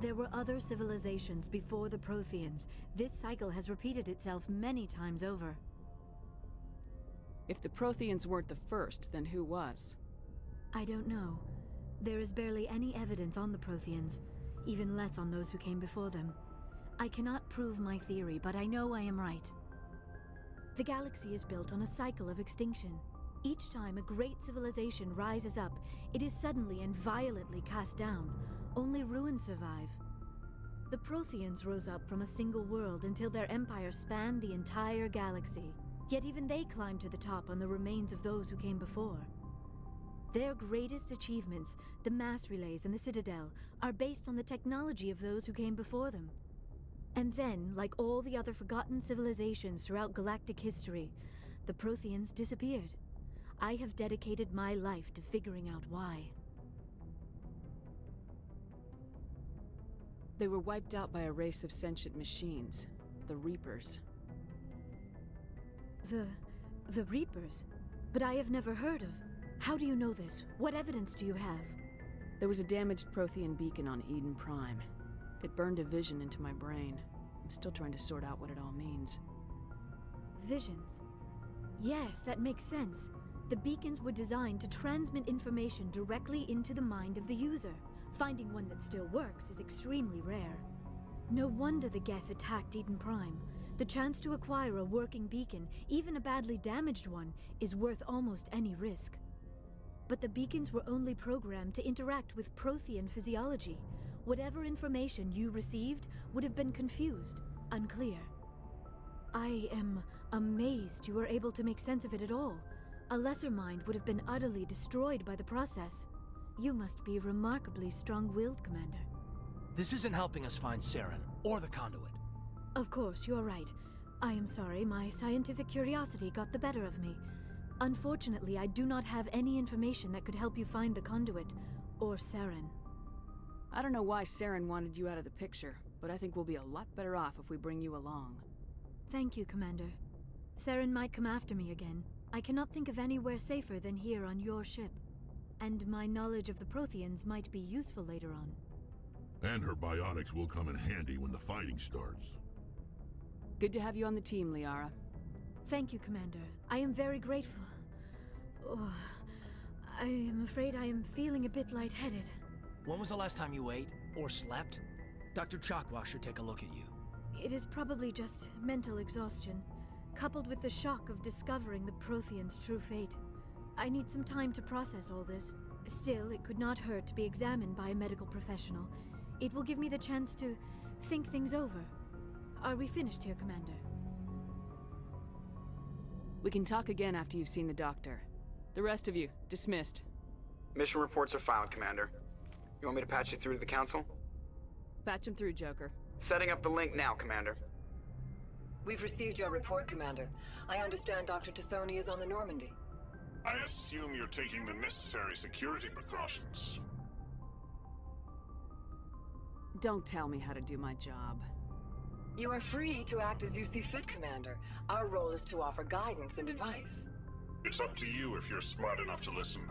There were other civilizations before the Protheans. This cycle has repeated itself many times over. If the Protheans weren't the first, then who was? I don't know. There is barely any evidence on the Protheans, even less on those who came before them. I cannot prove my theory, but I know I am right. The galaxy is built on a cycle of extinction. Each time a great civilization rises up, it is suddenly and violently cast down. Only ruins survive. The Protheans rose up from a single world until their empire spanned the entire galaxy. Yet even they climbed to the top on the remains of those who came before. Their greatest achievements, the mass relays and the Citadel, are based on the technology of those who came before them. And then, like all the other forgotten civilizations throughout galactic history, the Protheans disappeared. I have dedicated my life to figuring out why. They were wiped out by a race of sentient machines, the Reapers. The Reapers? But I have never heard of. How do you know this? What evidence do you have? There was a damaged Prothean beacon on Eden Prime. It burned a vision into my brain. I'm still trying to sort out what it all means. Visions? Yes, that makes sense. The beacons were designed to transmit information directly into the mind of the user. Finding one that still works is extremely rare. No wonder the Geth attacked Eden Prime. The chance to acquire a working beacon, even a badly damaged one, is worth almost any risk. But the beacons were only programmed to interact with Prothean physiology. Whatever information you received would have been confused, unclear. I am amazed you were able to make sense of it at all. A lesser mind would have been utterly destroyed by the process. You must be remarkably strong-willed, Commander. This isn't helping us find Saren, or the conduit. Of course, you're right. I am sorry, my scientific curiosity got the better of me. Unfortunately, I do not have any information that could help you find the conduit, or Saren. I don't know why Saren wanted you out of the picture, but I think we'll be a lot better off if we bring you along. Thank you, Commander. Saren might come after me again. I cannot think of anywhere safer than here on your ship. And my knowledge of the Protheans might be useful later on. And her biotics will come in handy when the fighting starts. Good to have you on the team, Liara. Thank you, Commander. I am very grateful. Oh, I am afraid I am feeling a bit lightheaded. When was the last time you ate, or slept? Dr. Chakwa should take a look at you. It is probably just mental exhaustion, coupled with the shock of discovering the Protheans' true fate. I need some time to process all this. Still, it could not hurt to be examined by a medical professional. It will give me the chance to think things over. Are we finished here, Commander? We can talk again after you've seen the doctor. The rest of you, dismissed. Mission reports are filed, Commander. You want me to patch you through to the Council? Patch him through, Joker. Setting up the link now, Commander. We've received your report, Commander. I understand Dr. Tassoni is on the Normandy. I assume you're taking the necessary security precautions. Don't tell me how to do my job. You are free to act as you see fit, Commander. Our role is to offer guidance and advice. It's up to you if you're smart enough to listen.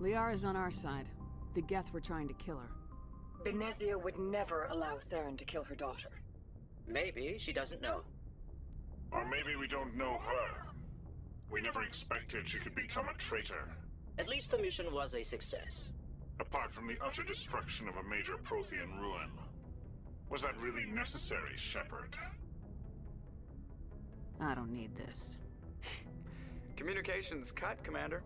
Liara's on our side. The Geth were trying to kill her. Benezia would never allow Saren to kill her daughter. Maybe she doesn't know. Or maybe we don't know her. We never expected she could become a traitor. At least the mission was a success. Apart from the utter destruction of a major Prothean ruin. Was that really necessary, Shepard? I don't need this. Communications cut, Commander.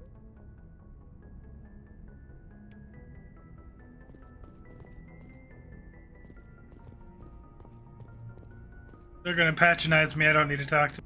They're gonna patronize me. I don't need to talk to them.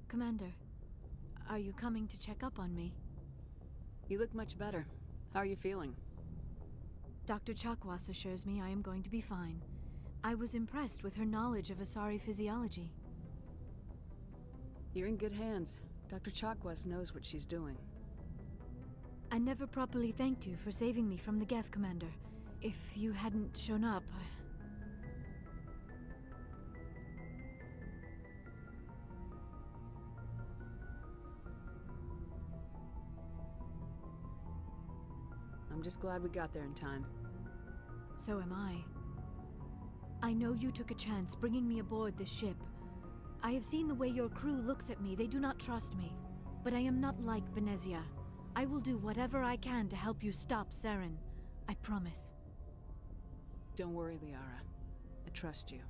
Commander, are you coming to check up on me? You look much better. How are you feeling? Dr. Chakwas assures me I am going to be fine. I was impressed with her knowledge of Asari physiology. You're in good hands. Dr. Chakwas knows what she's doing. I never properly thanked you for saving me from the Geth, Commander. If you hadn't shown up, I'm just glad we got there in time. So am I. I know you took a chance bringing me aboard this ship. I have seen the way your crew looks at me. They do not trust me. But I am not like Benezia. I will do whatever I can to help you stop Saren. I promise. Don't worry, Liara. I trust you.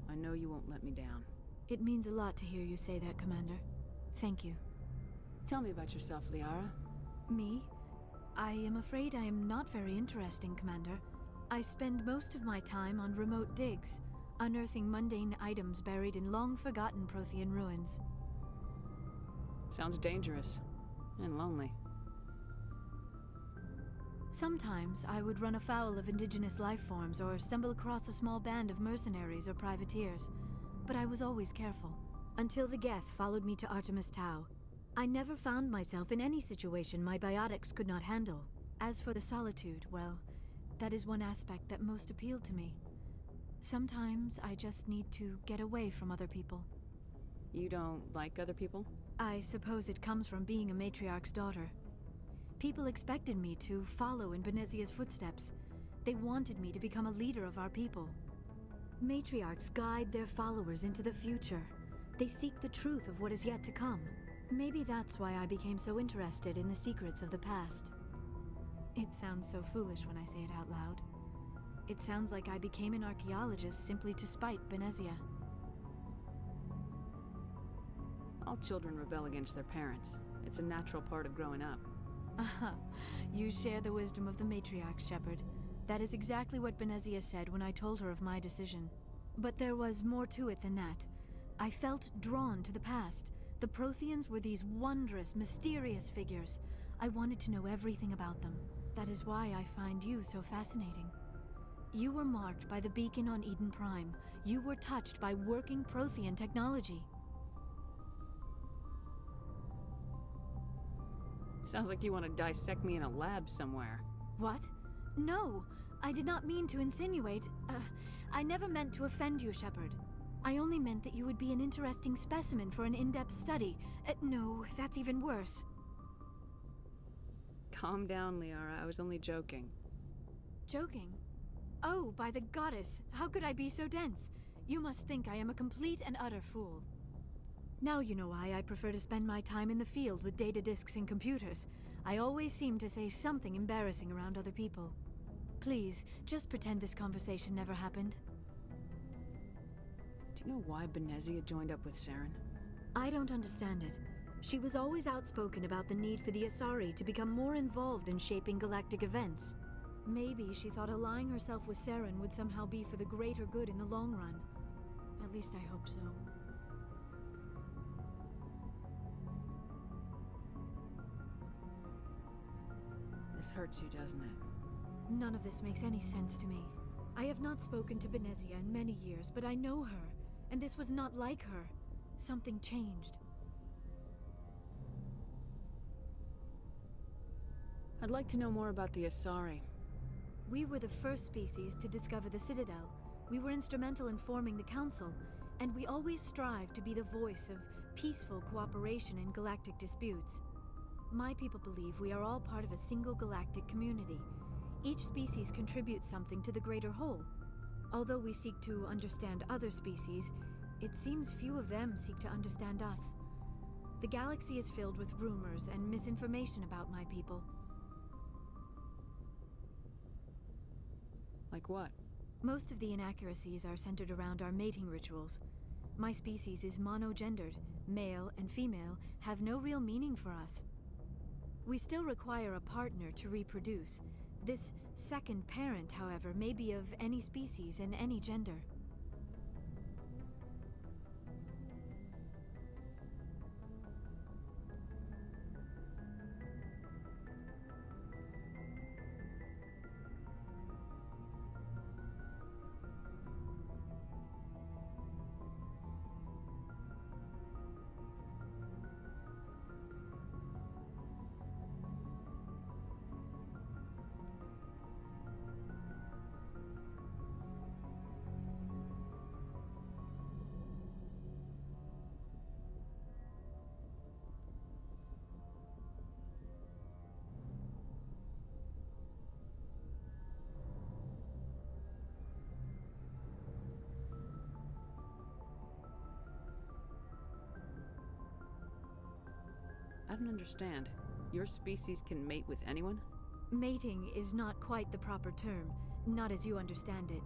I know you won't let me down. It means a lot to hear you say that, Commander. Thank you. Tell me about yourself, Liara. Me? I am afraid I am not very interesting, Commander. I spend most of my time on remote digs, unearthing mundane items buried in long-forgotten Prothean ruins. Sounds dangerous. And lonely. Sometimes I would run afoul of indigenous life forms or stumble across a small band of mercenaries or privateers. But I was always careful. Until the Geth followed me to Artemis Tau. I never found myself in any situation my biotics could not handle. As for the solitude, well, that is one aspect that most appealed to me. Sometimes I just need to get away from other people. You don't like other people? I suppose it comes from being a matriarch's daughter. People expected me to follow in Benezia's footsteps. They wanted me to become a leader of our people. Matriarchs guide their followers into the future. They seek the truth of what is yet to come. Maybe that's why I became so interested in the secrets of the past. It sounds so foolish when I say it out loud. It sounds like I became an archaeologist simply to spite Benezia. All children rebel against their parents. It's a natural part of growing up. Aha, you share the wisdom of the matriarch, Shepard. That is exactly what Benezia said when I told her of my decision. But there was more to it than that. I felt drawn to the past. The Protheans were these wondrous, mysterious figures. I wanted to know everything about them. That is why I find you so fascinating. You were marked by the beacon on Eden Prime. You were touched by working Prothean technology. Sounds like you want to dissect me in a lab somewhere. What? No! I did not mean to insinuate. I never meant to offend you, Shepard. I only meant that you would be an interesting specimen for an in-depth study. No, that's even worse. Calm down, Liara. I was only joking. Joking? Oh, by the goddess, how could I be so dense? You must think I am a complete and utter fool. Now you know why I prefer to spend my time in the field with data disks and computers. I always seem to say something embarrassing around other people. Please, just pretend this conversation never happened. Do you know why Benezia joined up with Saren? I don't understand it. She was always outspoken about the need for the Asari to become more involved in shaping galactic events. Maybe she thought allying herself with Saren would somehow be for the greater good in the long run. At least I hope so. This hurts you, doesn't it? None of this makes any sense to me. I have not spoken to Benezia in many years, but I know her, and this was not like her. Something changed. I'd like to know more about the Asari. We were the first species to discover the Citadel. We were instrumental in forming the Council, and we always strive to be the voice of peaceful cooperation in galactic disputes. My people believe we are all part of a single galactic community. Each species contributes something to the greater whole. Although we seek to understand other species, it seems few of them seek to understand us. The galaxy is filled with rumors and misinformation about my people. Like what? Most of the inaccuracies are centered around our mating rituals. My species is monogendered. Male and female have no real meaning for us. We still require a partner to reproduce. This second parent, however, may be of any species and any gender. I don't understand. Your species can mate with anyone? Mating is not quite the proper term, not as you understand it.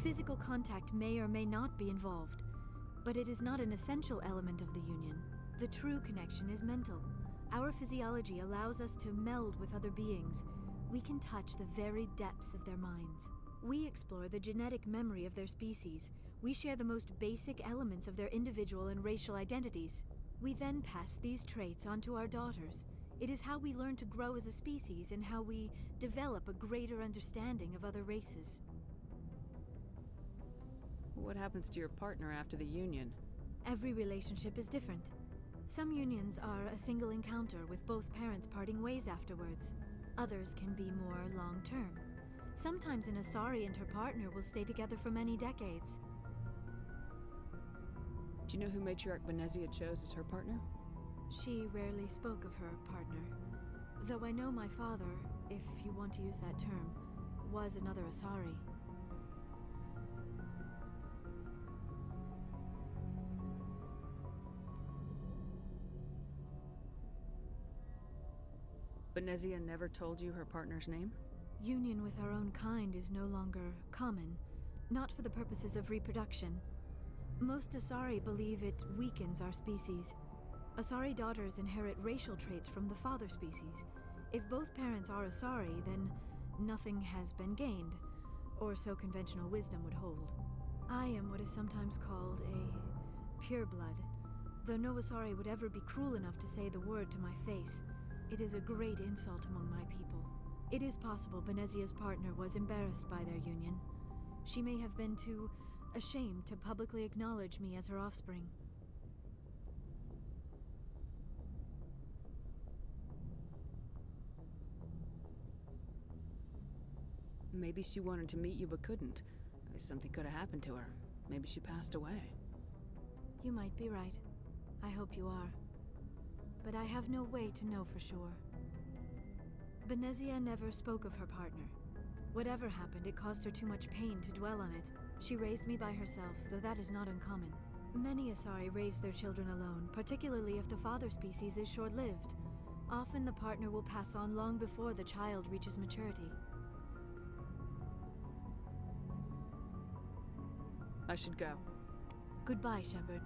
Physical contact may or may not be involved, but it is not an essential element of the union. The true connection is mental. Our physiology allows us to meld with other beings. We can touch the very depths of their minds. We explore the genetic memory of their species. We share the most basic elements of their individual and racial identities. We then pass these traits onto our daughters. It is how we learn to grow as a species and how we develop a greater understanding of other races. What happens to your partner after the union? Every relationship is different. Some unions are a single encounter with both parents parting ways afterwards. Others can be more long-term. Sometimes an Asari and her partner will stay together for many decades. Do you know who Matriarch Benezia chose as her partner? She rarely spoke of her partner. Though I know my father, if you want to use that term, was another Asari. Benezia never told you her partner's name? Union with our own kind is no longer common, not for the purposes of reproduction. Most Asari believe it weakens our species. Asari daughters inherit racial traits from the father species. If both parents are Asari, then nothing has been gained, or so conventional wisdom would hold. I am what is sometimes called a pureblood, though no Asari would ever be cruel enough to say the word to my face. It is a great insult among my people. It is possible Benezia's partner was embarrassed by their union. She may have been too ashamed to publicly acknowledge me as her offspring. Maybe she wanted to meet you but couldn't. Something could have happened to her. Maybe she passed away. You might be right. I hope you are. But I have no way to know for sure. Benezia never spoke of her partner. Whatever happened, it caused her too much pain to dwell on it. She raised me by herself, though that is not uncommon. Many Asari raise their children alone, particularly if the father species is short-lived. Often the partner will pass on long before the child reaches maturity. I should go. Goodbye, Shepard.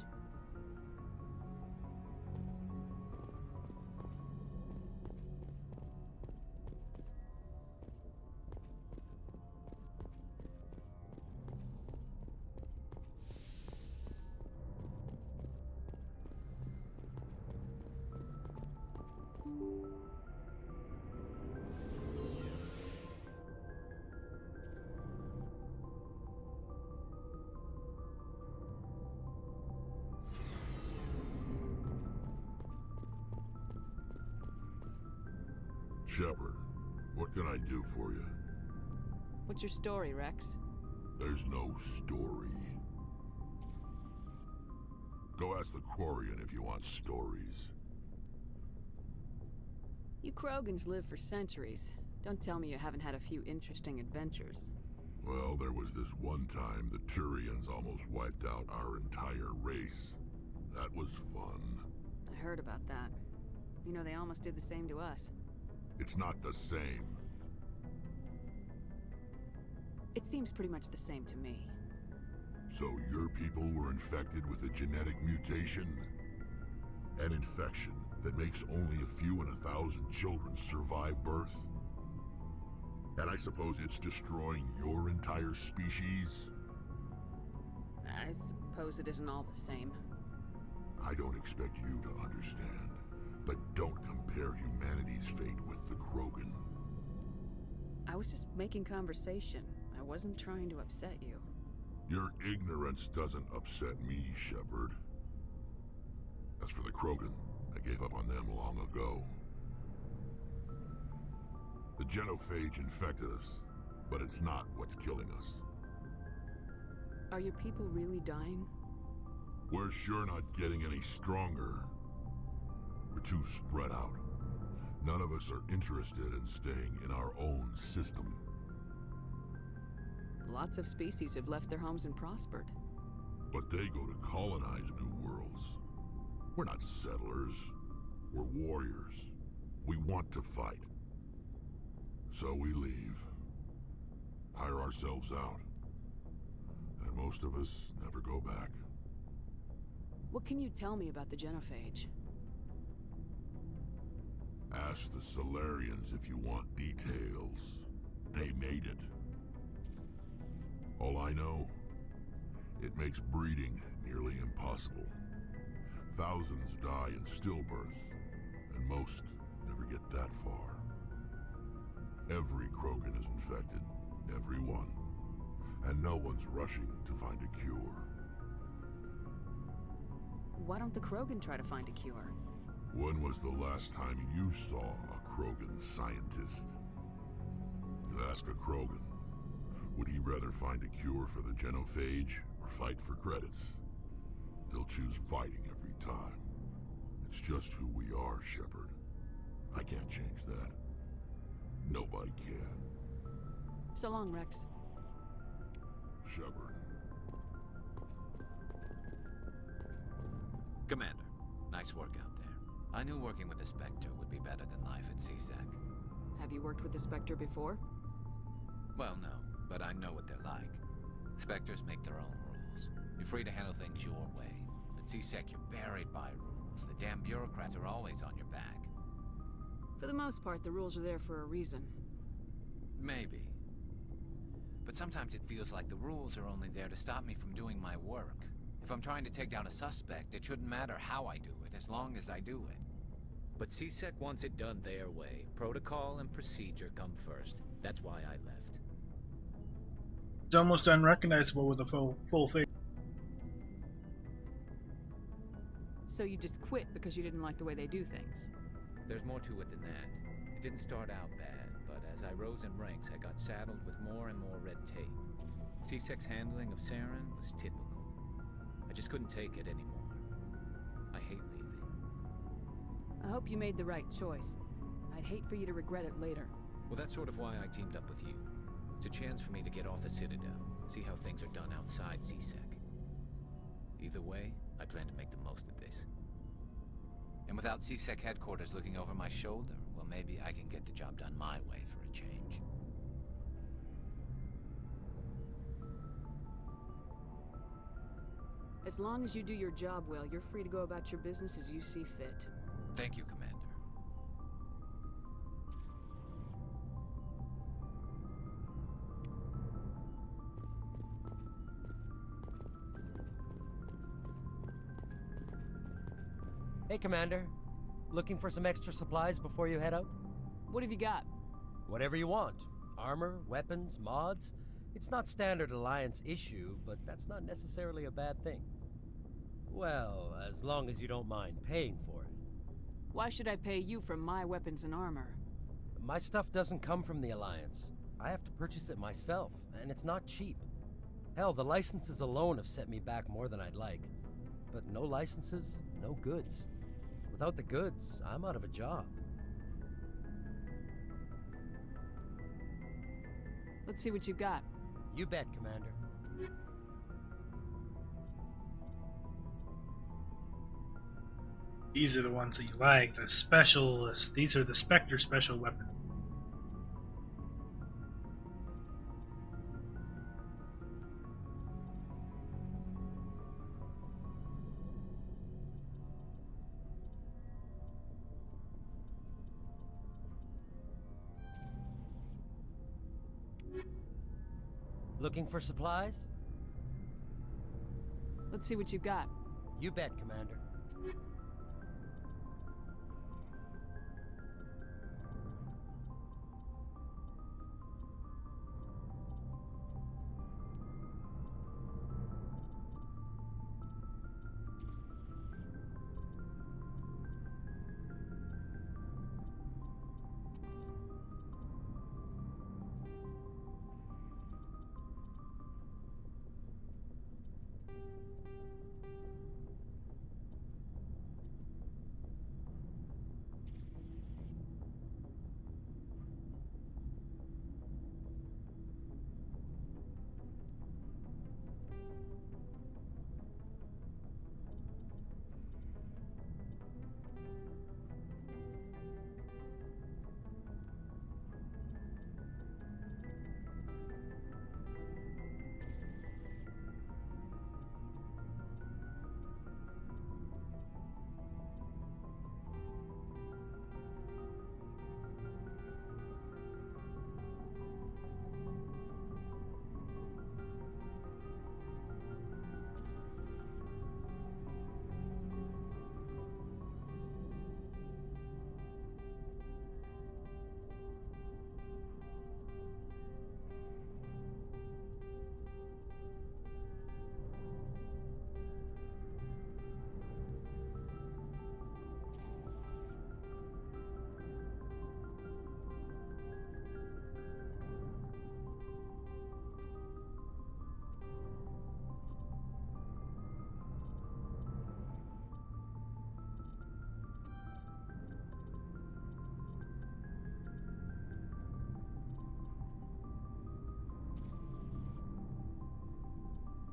Shepard, what can I do for you? What's your story, Rex? There's no story. Go ask the Quarian if you want stories. You Krogans live for centuries. Don't tell me you haven't had a few interesting adventures. Well, there was this one time the Turians almost wiped out our entire race. That was fun. I heard about that. You know, they almost did the same to us. It's not the same. It seems pretty much the same to me. So your people were infected with a genetic mutation? An infection that makes only a few in 1,000 children survive birth? And I suppose it's destroying your entire species? I suppose it isn't all the same. I don't expect you to understand, but don't compare humanity's fate with the Krogan. I was just making conversation. I wasn't trying to upset you. Your ignorance doesn't upset me, Shepard. As for the Krogan, I gave up on them long ago. The genophage infected us, but it's not what's killing us. Are your people really dying? We're sure not getting any stronger. We're too spread out. None of us are interested in staying in our own system. Lots of species have left their homes and prospered. But they go to colonize new worlds. We're not settlers. We're warriors. We want to fight. So we leave. Hire ourselves out. And most of us never go back. What can you tell me about the genophage? Ask the Solarians if you want details. They made it. All I know, it makes breeding nearly impossible. Thousands die in stillbirth, and most never get that far. Every Krogan is infected, every one. And no one's rushing to find a cure. Why don't the Krogan try to find a cure? When was the last time you saw a Krogan scientist? You ask a Krogan, would he rather find a cure for the genophage or fight for credits? He'll choose fighting every time. It's just who we are, Shepard. I can't change that. Nobody can. So long, Rex. Shepard. Commander, nice work out there. I knew working with the Spectre would be better than life at CSEC. Have you worked with the Spectre before? Well, no, but I know what they're like. Spectres make their own rules. You're free to handle things your way. At CSEC, you're buried by rules. The damn bureaucrats are always on your back. For the most part, the rules are there for a reason. Maybe. But sometimes it feels like the rules are only there to stop me from doing my work. If I'm trying to take down a suspect, it shouldn't matter how I do it, as long as I do it. But CSEC wants it done their way. Protocol and procedure come first. That's why I left. It's almost unrecognizable with a full face. So you just quit because you didn't like the way they do things? There's more to it than that. It didn't start out bad, but as I rose in ranks, I got saddled with more and more red tape. CSEC's handling of Saren was typical. I just couldn't take it anymore. I hate leaving. I hope you made the right choice. I'd hate for you to regret it later. Well, that's sort of why I teamed up with you. It's a chance for me to get off the Citadel, see how things are done outside CSEC. Either way, I plan to make the most of this. And without CSEC headquarters looking over my shoulder, well, maybe I can get the job done my way for a change. As long as you do your job well, you're free to go about your business as you see fit. Thank you, Commander. Hey, Commander. Looking for some extra supplies before you head out? What have you got? Whatever you want. Armor, weapons, mods. It's not standard Alliance issue, but that's not necessarily a bad thing. Well, as long as you don't mind paying for it. Why should I pay you for my weapons and armor? My stuff doesn't come from the Alliance. I have to purchase it myself, and it's not cheap. Hell, the licenses alone have set me back more than I'd like. But no licenses, no goods. Without the goods, I'm out of a job. Let's see what you got. You bet, Commander. These are the ones that you like. The specialists. These are the Spectre special weapons. Looking for supplies? Let's see what you got. You bet, Commander.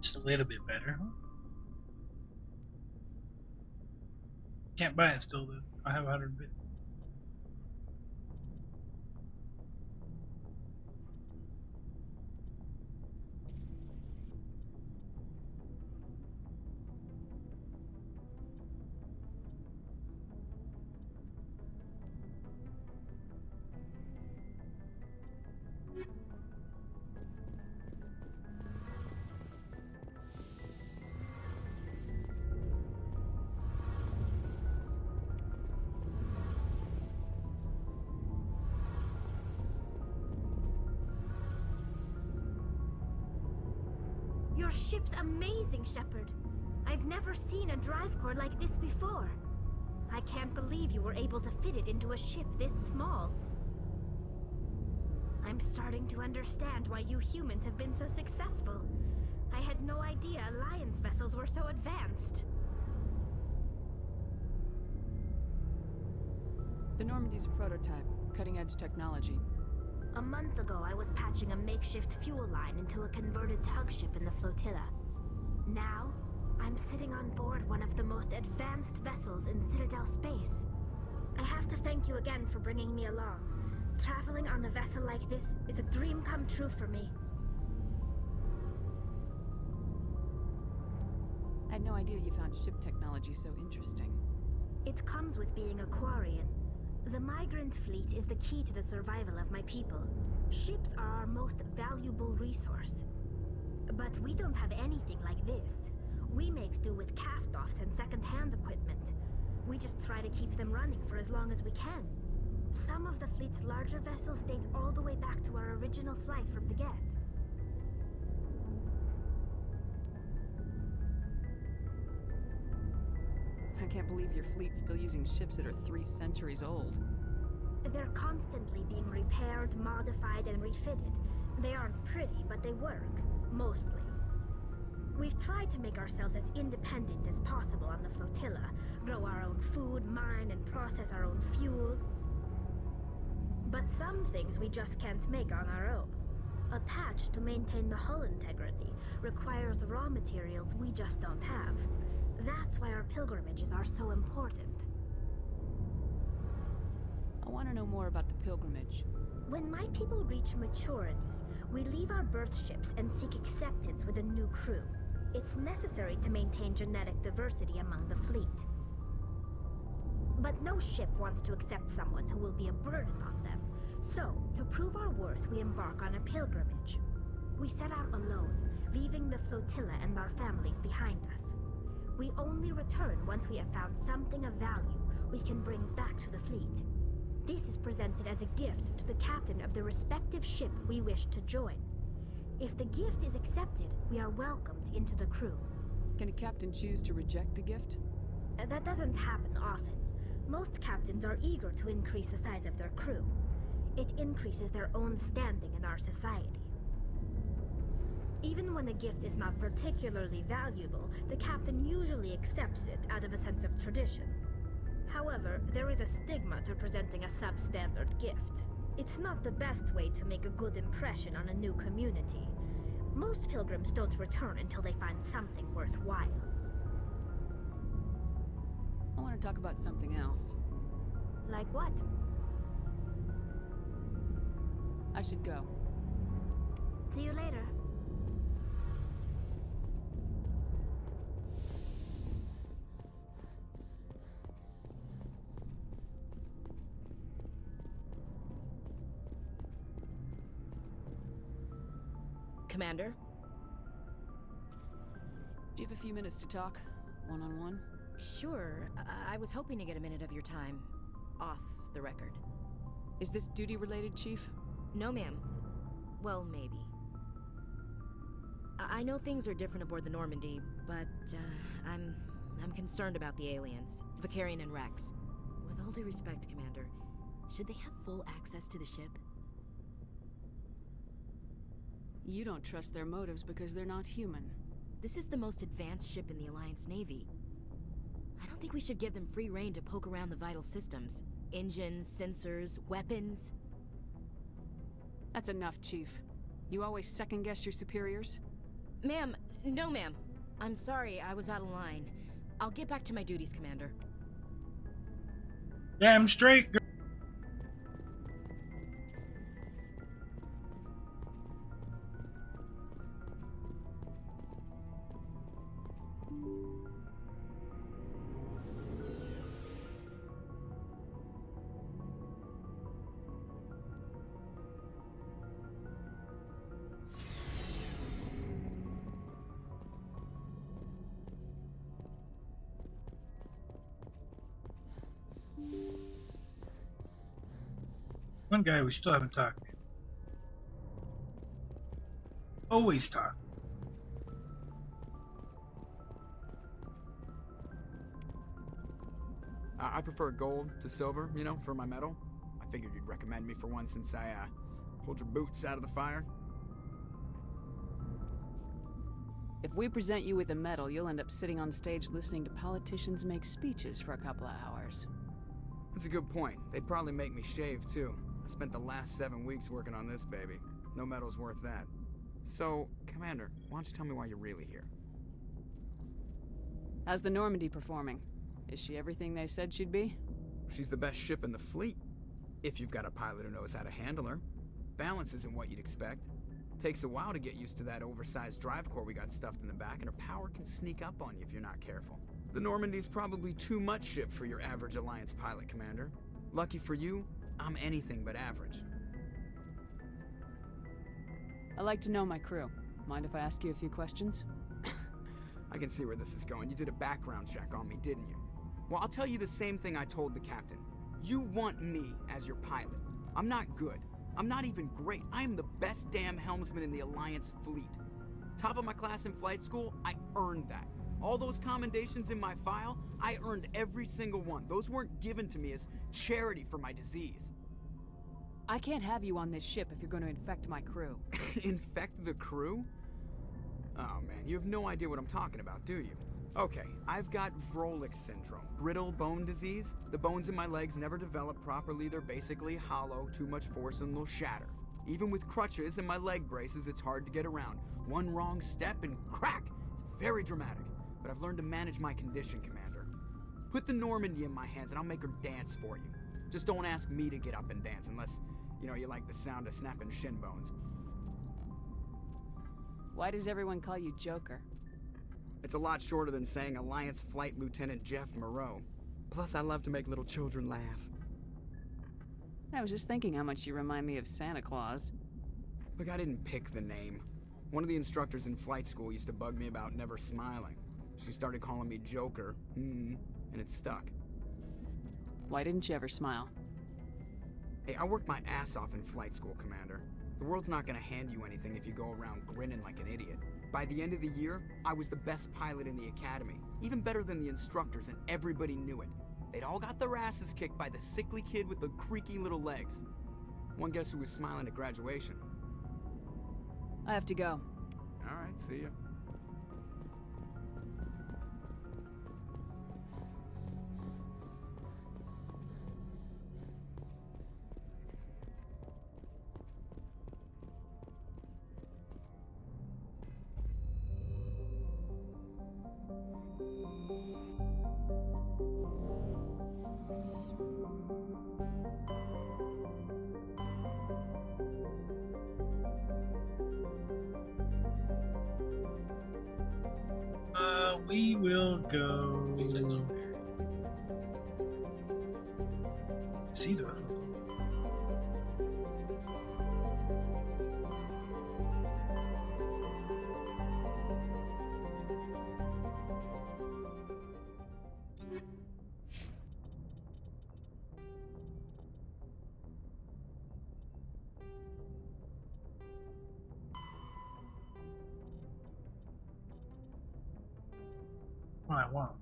Just a little bit better, huh? Can't buy it still, though. I have 100 bit. Your ship's amazing, Shepard. I've never seen a drive core like this before. I can't believe you were able to fit it into a ship this small. I'm starting to understand why you humans have been so successful. I had no idea Alliance vessels were so advanced. The Normandy's a prototype, cutting-edge technology. A month ago, I was patching a makeshift fuel line into a converted tug ship in the flotilla. Now, I'm sitting on board one of the most advanced vessels in Citadel space. I have to thank you again for bringing me along. Traveling on a vessel like this is a dream come true for me. I had no idea you found ship technology so interesting. It comes with being a Quarian. The migrant fleet is the key to the survival of my people. Ships are our most valuable resource. But we don't have anything like this. We make do with cast-offs and second-hand equipment. We just try to keep them running for as long as we can. Some of the fleet's larger vessels date all the way back to our original flight from the Geth. I can't believe your fleet's still using ships that are 3 centuries old. They're constantly being repaired, modified, and refitted. They aren't pretty, but they work. Mostly. We've tried to make ourselves as independent as possible on the flotilla, grow our own food, mine, and process our own fuel. But some things we just can't make on our own. A patch to maintain the hull integrity requires raw materials we just don't have. That's why our pilgrimages are so important. I want to know more about the pilgrimage. When my people reach maturity, we leave our birth ships and seek acceptance with a new crew. It's necessary to maintain genetic diversity among the fleet. But no ship wants to accept someone who will be a burden on them. So, to prove our worth, we embark on a pilgrimage. We set out alone, leaving the flotilla and our families behind us. We only return once we have found something of value we can bring back to the fleet. This is presented as a gift to the captain of the respective ship we wish to join. If the gift is accepted, we are welcomed into the crew. Can a captain choose to reject the gift? That doesn't happen often. Most captains are eager to increase the size of their crew. It increases their own standing in our society. Even when a gift is not particularly valuable, the captain usually accepts it out of a sense of tradition. However, there is a stigma to presenting a substandard gift. It's not the best way to make a good impression on a new community. Most pilgrims don't return until they find something worthwhile. I want to talk about something else. Like what? I should go. See you later. Commander? Do you have a few minutes to talk? One-on-one? Sure. I was hoping to get a minute of your time. Off the record. Is this duty-related, Chief? No, ma'am. Well, maybe. I know things are different aboard the Normandy, but, I'm concerned about the aliens. Vicarian and Rex. With all due respect, Commander, should they have full access to the ship? You don't trust their motives because they're not human. This is the most advanced ship in the Alliance Navy. I don't think we should give them free rein to poke around the vital systems. Engines, sensors, weapons. That's enough, Chief. You always second-guess your superiors? Ma'am, no ma'am. I'm sorry, I was out of line. I'll get back to my duties, Commander. Damn straight, girl. One guy we still haven't talked to. Always talk. I prefer gold to silver, you know, for my metal. I figured you'd recommend me for one since I, pulled your boots out of the fire. If we present you with a medal, you'll end up sitting on stage listening to politicians make speeches for a couple of hours. That's a good point. They'd probably make me shave, too. I spent the last 7 weeks working on this baby. No medal's worth that. So, Commander, why don't you tell me why you're really here? How's the Normandy performing? Is she everything they said she'd be? She's the best ship in the fleet, if you've got a pilot who knows how to handle her. Balance isn't what you'd expect. Takes a while to get used to that oversized drive core we got stuffed in the back, and her power can sneak up on you if you're not careful. The Normandy's probably too much ship for your average Alliance pilot, Commander. Lucky for you, I'm anything but average. I like to know my crew. Mind if I ask you a few questions? I can see where this is going. You did a background check on me, didn't you? Well, I'll tell you the same thing I told the captain. You want me as your pilot. I'm not good. I'm not even great. I am the best damn helmsman in the Alliance fleet. Top of my class in flight school, I earned that. All those commendations in my file, I earned every single one. Those weren't given to me as charity for my disease. I can't have you on this ship if you're going to infect my crew. Infect the crew? Oh man, you have no idea what I'm talking about, do you? Okay, I've got Vrolik syndrome, brittle bone disease. The bones in my legs never develop properly. They're basically hollow, too much force and they'll shatter. Even with crutches and my leg braces, it's hard to get around. One wrong step and crack! It's very dramatic, but I've learned to manage my condition, Commander. Put the Normandy in my hands and I'll make her dance for you. Just don't ask me to get up and dance unless, you like the sound of snapping shin bones. Why does everyone call you Joker? It's a lot shorter than saying Alliance Flight Lieutenant Jeff Moreau. Plus, I love to make little children laugh. I was just thinking how much you remind me of Santa Claus. Look, I didn't pick the name. One of the instructors in flight school used to bug me about never smiling. She started calling me Joker, and it stuck. Why didn't you ever smile? Hey, I worked my ass off in flight school, Commander. The world's not gonna hand you anything if you go around grinning like an idiot. By the end of the year, I was the best pilot in the academy, even better than the instructors, and everybody knew it. They'd all got their asses kicked by the sickly kid with the creaky little legs. One guess who was smiling at graduation? I have to go. All right, see ya. We will go. See the. I want.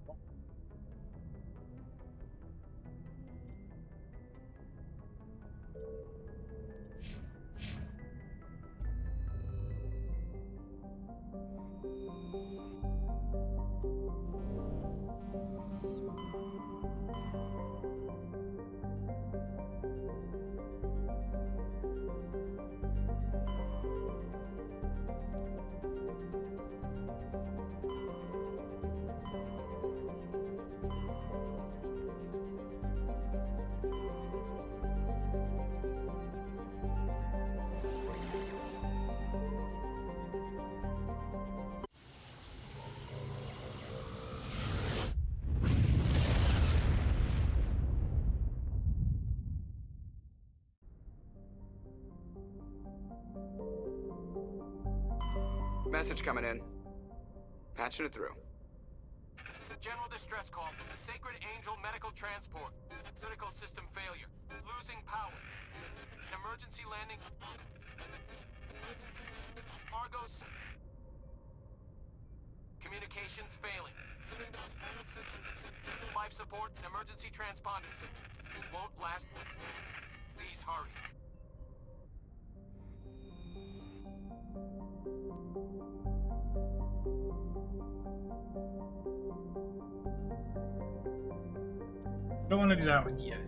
Message coming in. Patching it through. General distress call from the Sacred Angel Medical Transport. Critical system failure. Losing power. An emergency landing. Argos. Communications failing. Life support and emergency transponder. Won't last. Please hurry. Don't want to do that one yet.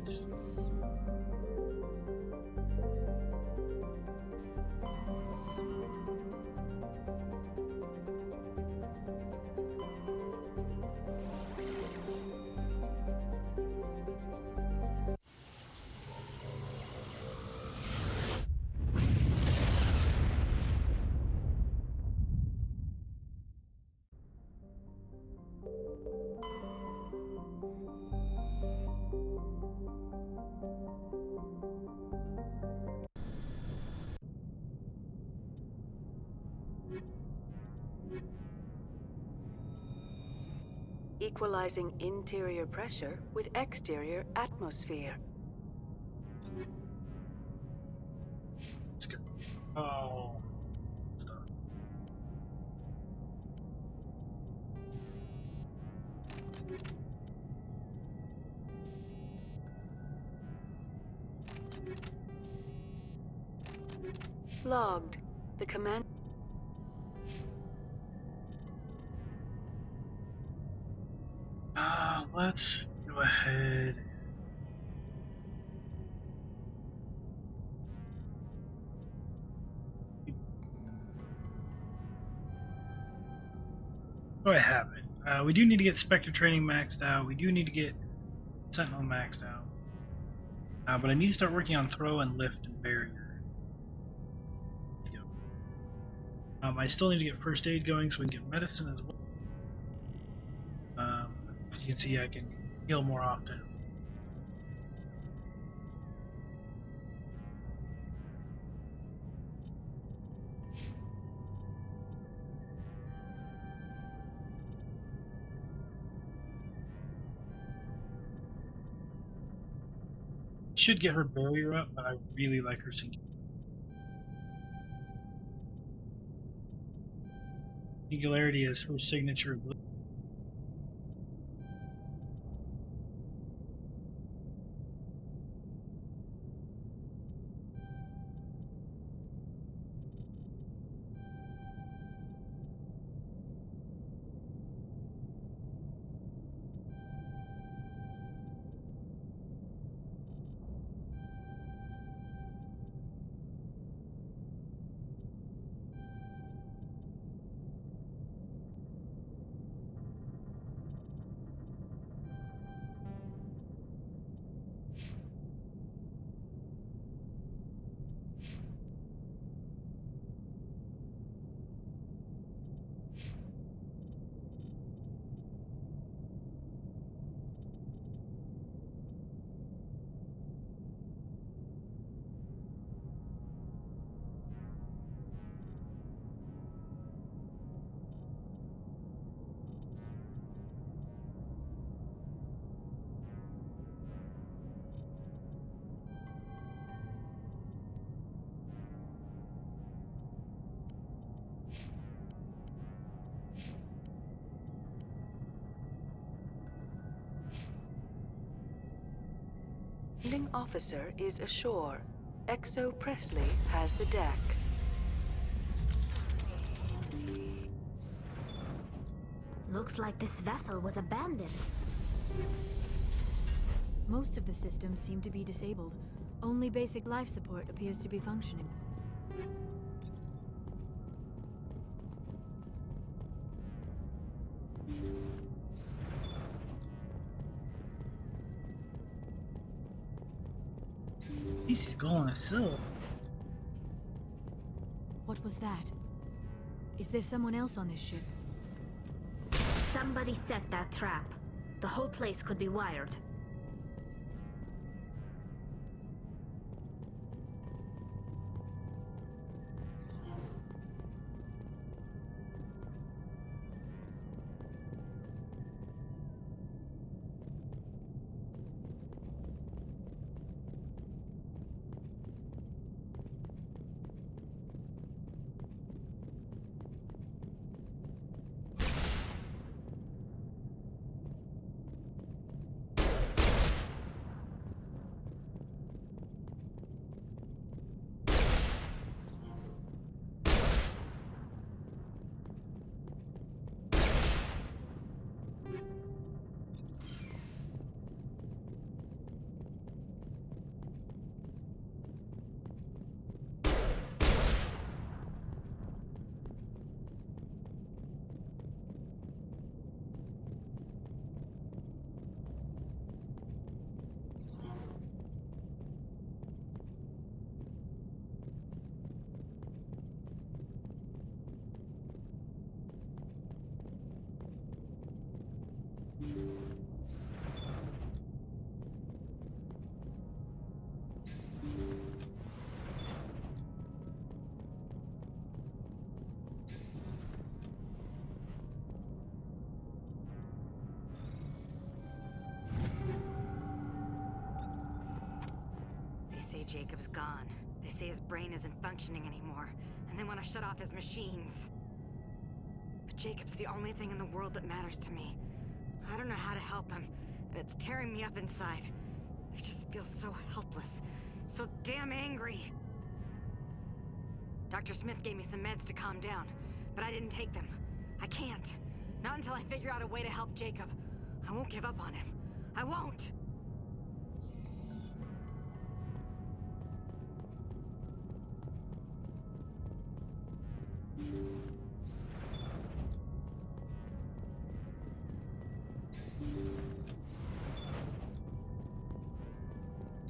equalizing interior pressure with exterior atmosphere. Let's go. Oh. Stop. Logged. The command. Let's go ahead. Oh, I have it. We do need to get Spectre training maxed out. We do need to get Sentinel maxed out. But I need to start working on throw and lift and barrier. Yep. I still need to get first aid going so we can get medicine as well. As you can see, I can heal more often. Should get her barrier up, but I really like her sinking. Singularity is her signature. Landing officer is ashore. Exo Presley has the deck. Looks like this vessel was abandoned. Most of the systems seem to be disabled. Only basic life support appears to be functioning. He's going to sell. What was that? Is there someone else on this ship? Somebody set that trap. The whole place could be wired. Jacob's gone. They say his brain isn't functioning anymore, and they want to shut off his machines. But Jacob's the only thing in the world that matters to me. I don't know how to help him, and it's tearing me up inside. I just feel so helpless, so damn angry. Dr. Smith gave me some meds to calm down, but I didn't take them. I can't. Not until I figure out a way to help Jacob. I won't give up on him. I won't!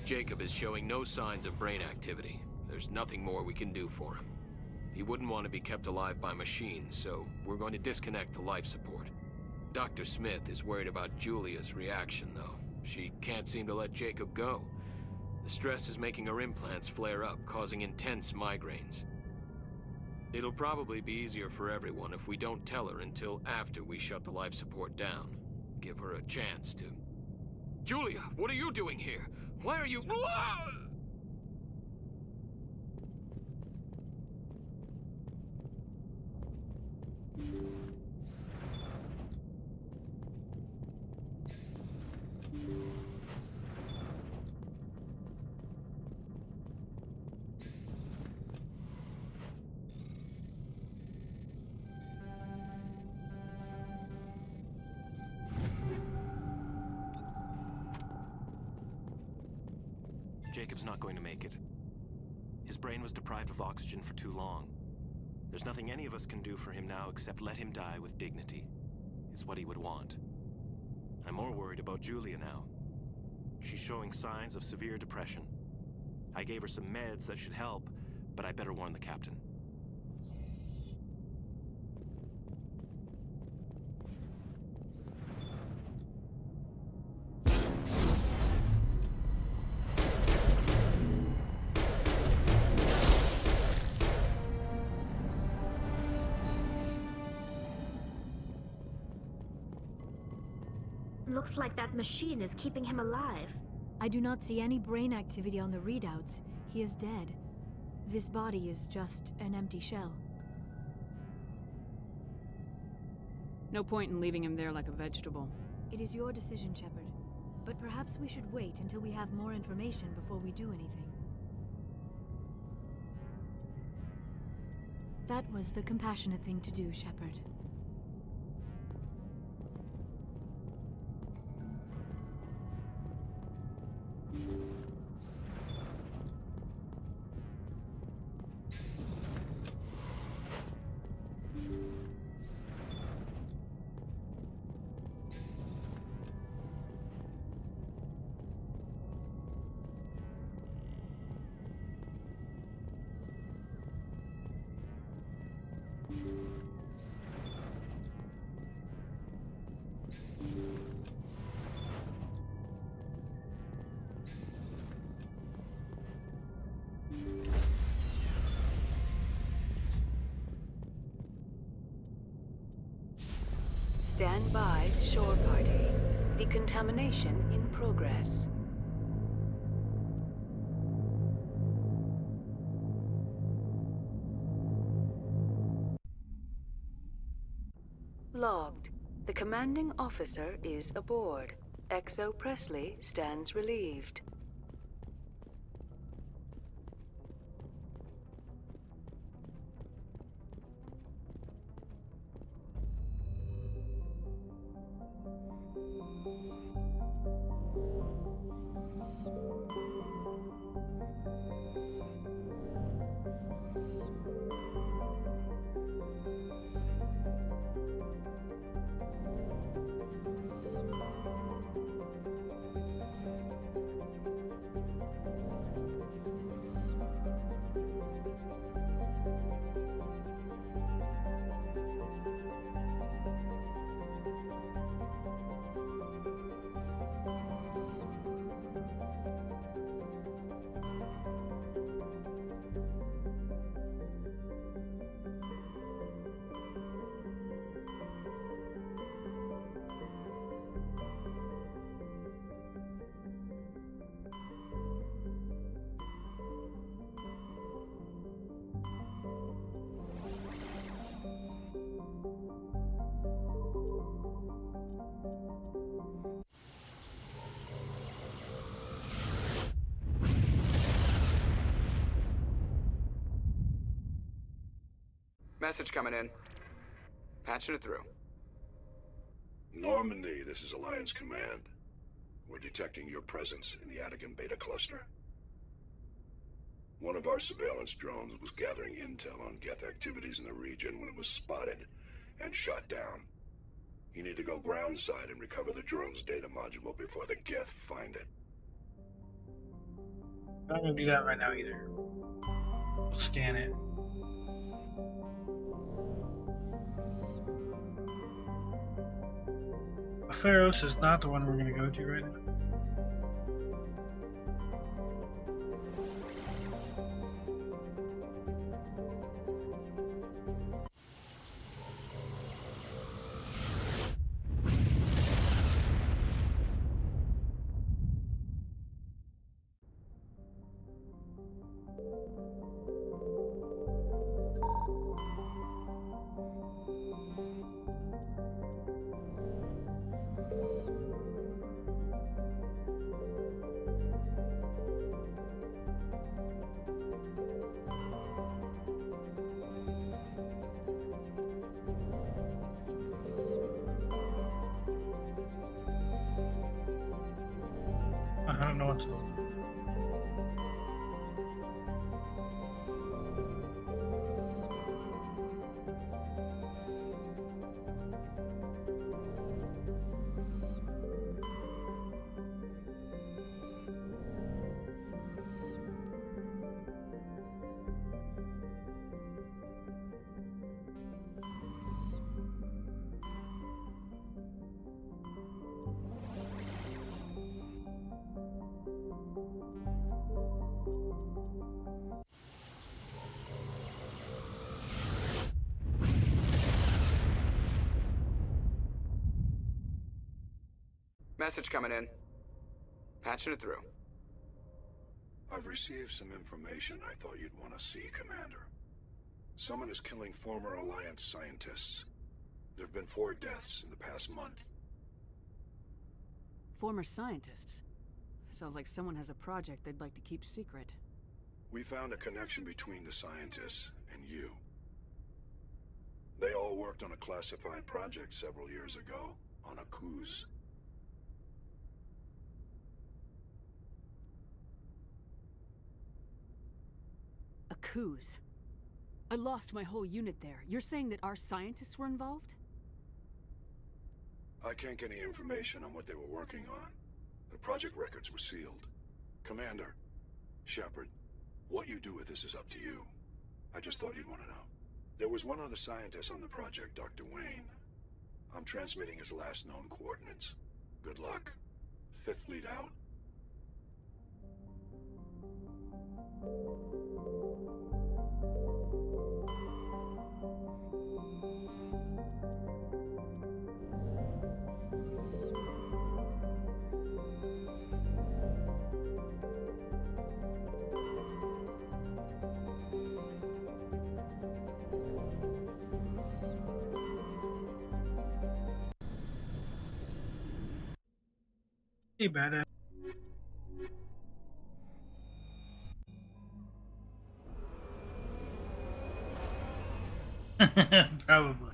Jacob is showing no signs of brain activity. There's nothing more we can do for him. He wouldn't want to be kept alive by machines, so we're going to disconnect the life support. Dr. Smith is worried about Julia's reaction, though. She can't seem to let Jacob go. The stress is making her implants flare up, causing intense migraines. It'll probably be easier for everyone if we don't tell her until after we shut the life support down. Give her a chance to... Julia, what are you doing here? Why are you... Jacob's not going to make it. His brain was deprived of oxygen for too long. There's nothing any of us can do for him now except let him die with dignity. It's what he would want. I'm more worried about Julia now. She's showing signs of severe depression. I gave her some meds that should help, but I better warn the captain. Looks like that machine is keeping him alive. I do not see any brain activity on the readouts. He is dead. This body is just an empty shell. No point in leaving him there like a vegetable. It is your decision, Shepard. But perhaps we should wait until we have more information before we do anything. That was the compassionate thing to do, Shepard. Stand by, shore party. Decontamination in progress. Logged. The commanding officer is aboard. XO Presley stands relieved. Message coming in. Patching it through. Normandy, this is Alliance Command. We're detecting your presence in the Attican Beta Cluster. One of our surveillance drones was gathering intel on Geth activities in the region when it was spotted and shot down. You need to go groundside and recover the drone's data module before the Geth find it. I'm not gonna do that right now either. We'll scan it. Pharos is not the one we're gonna go to right now. I don't know what to do. Message coming in. Patching it through. I've received some information I thought you'd want to see, Commander. Someone is killing former Alliance scientists. There have been 4 deaths in the past month. Former scientists? Sounds like someone has a project they'd like to keep secret. We found a connection between the scientists and you. They all worked on a classified project several years ago, on a cruise. A cruise? I lost my whole unit there. You're saying that our scientists were involved? I can't get any information on what they were working on. The project records were sealed. Commander, Shepard, what you do with this is up to you. I just thought you'd want to know. There was one other scientist on the project, Dr. Wayne. I'm transmitting his last known coordinates. Good luck. 5th Fleet out. Hey, badass. Probably.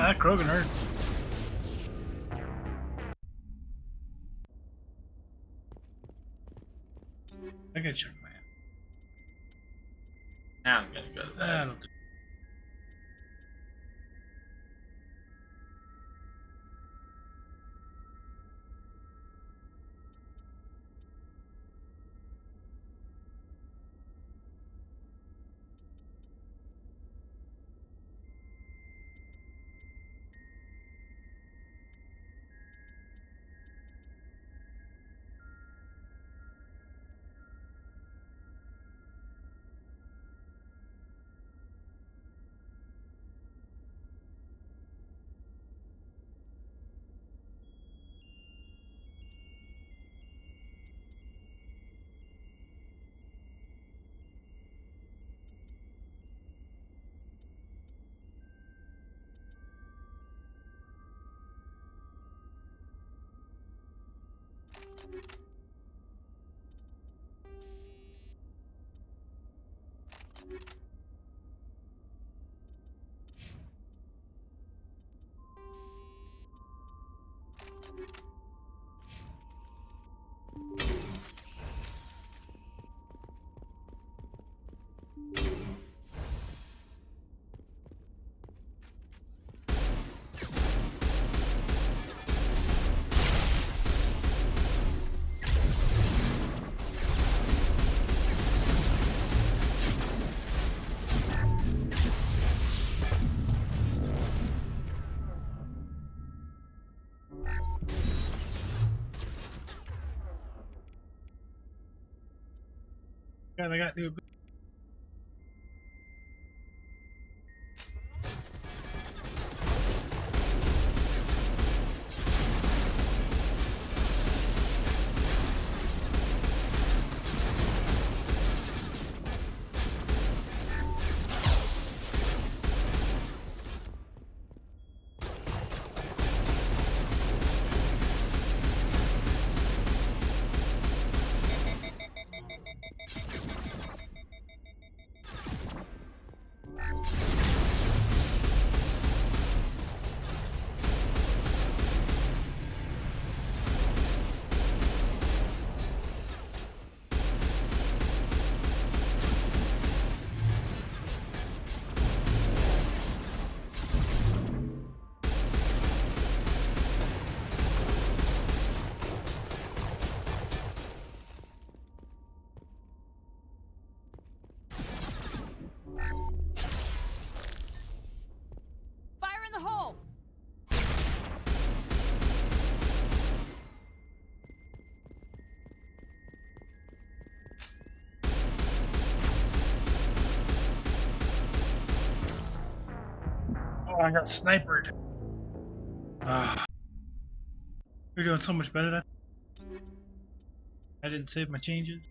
that Krogan hurt. I gotta check my app. Now I'm gonna go to bed. That'll do. God, I got new. Oh, I got snipered. You're doing so much better then. I didn't save my changes.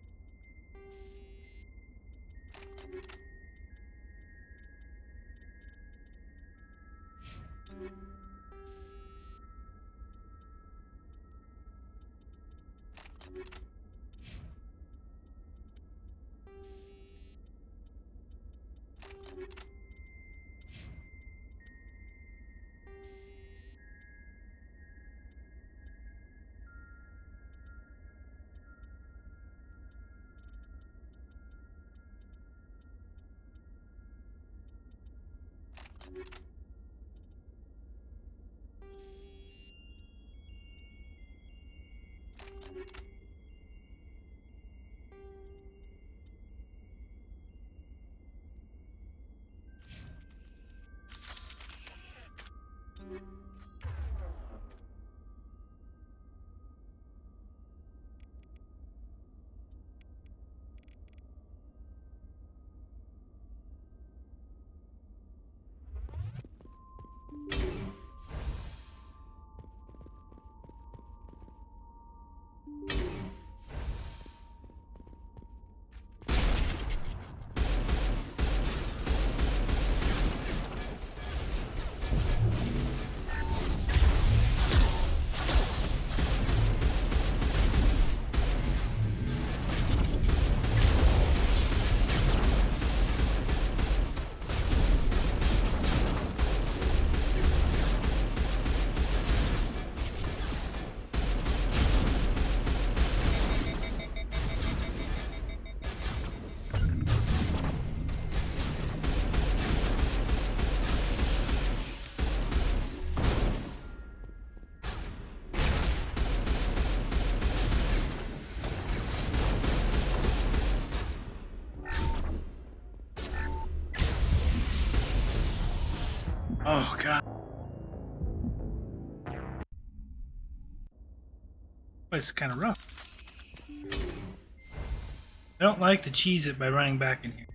Oh, God. It's kind of rough. I don't like to cheese it by running back in here.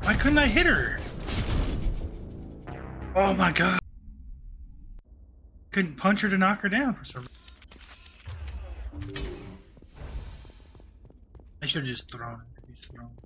Why couldn't I hit her? Oh my God. Couldn't punch her to knock her down for some reason. I should have just thrown her. Just thrown her.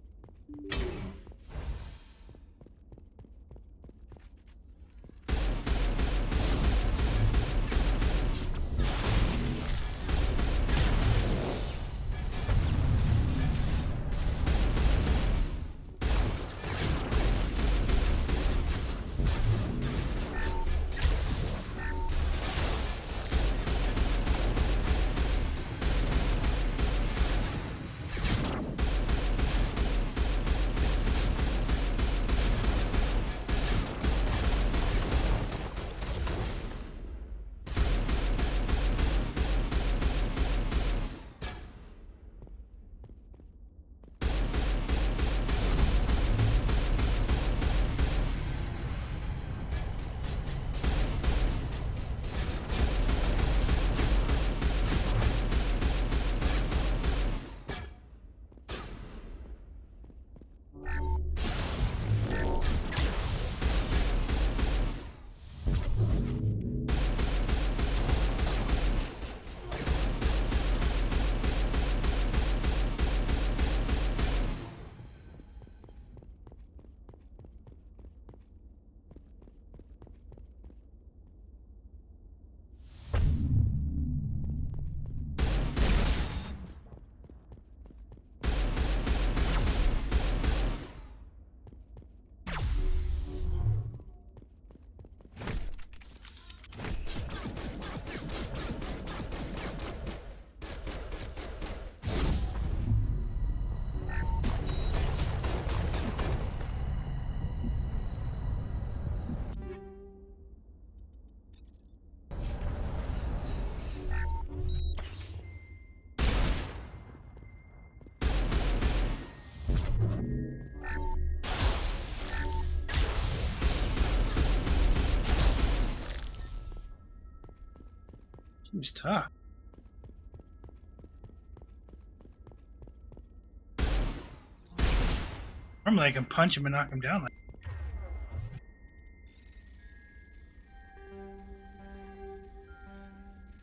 She was tough. Normally I can punch him and knock him down.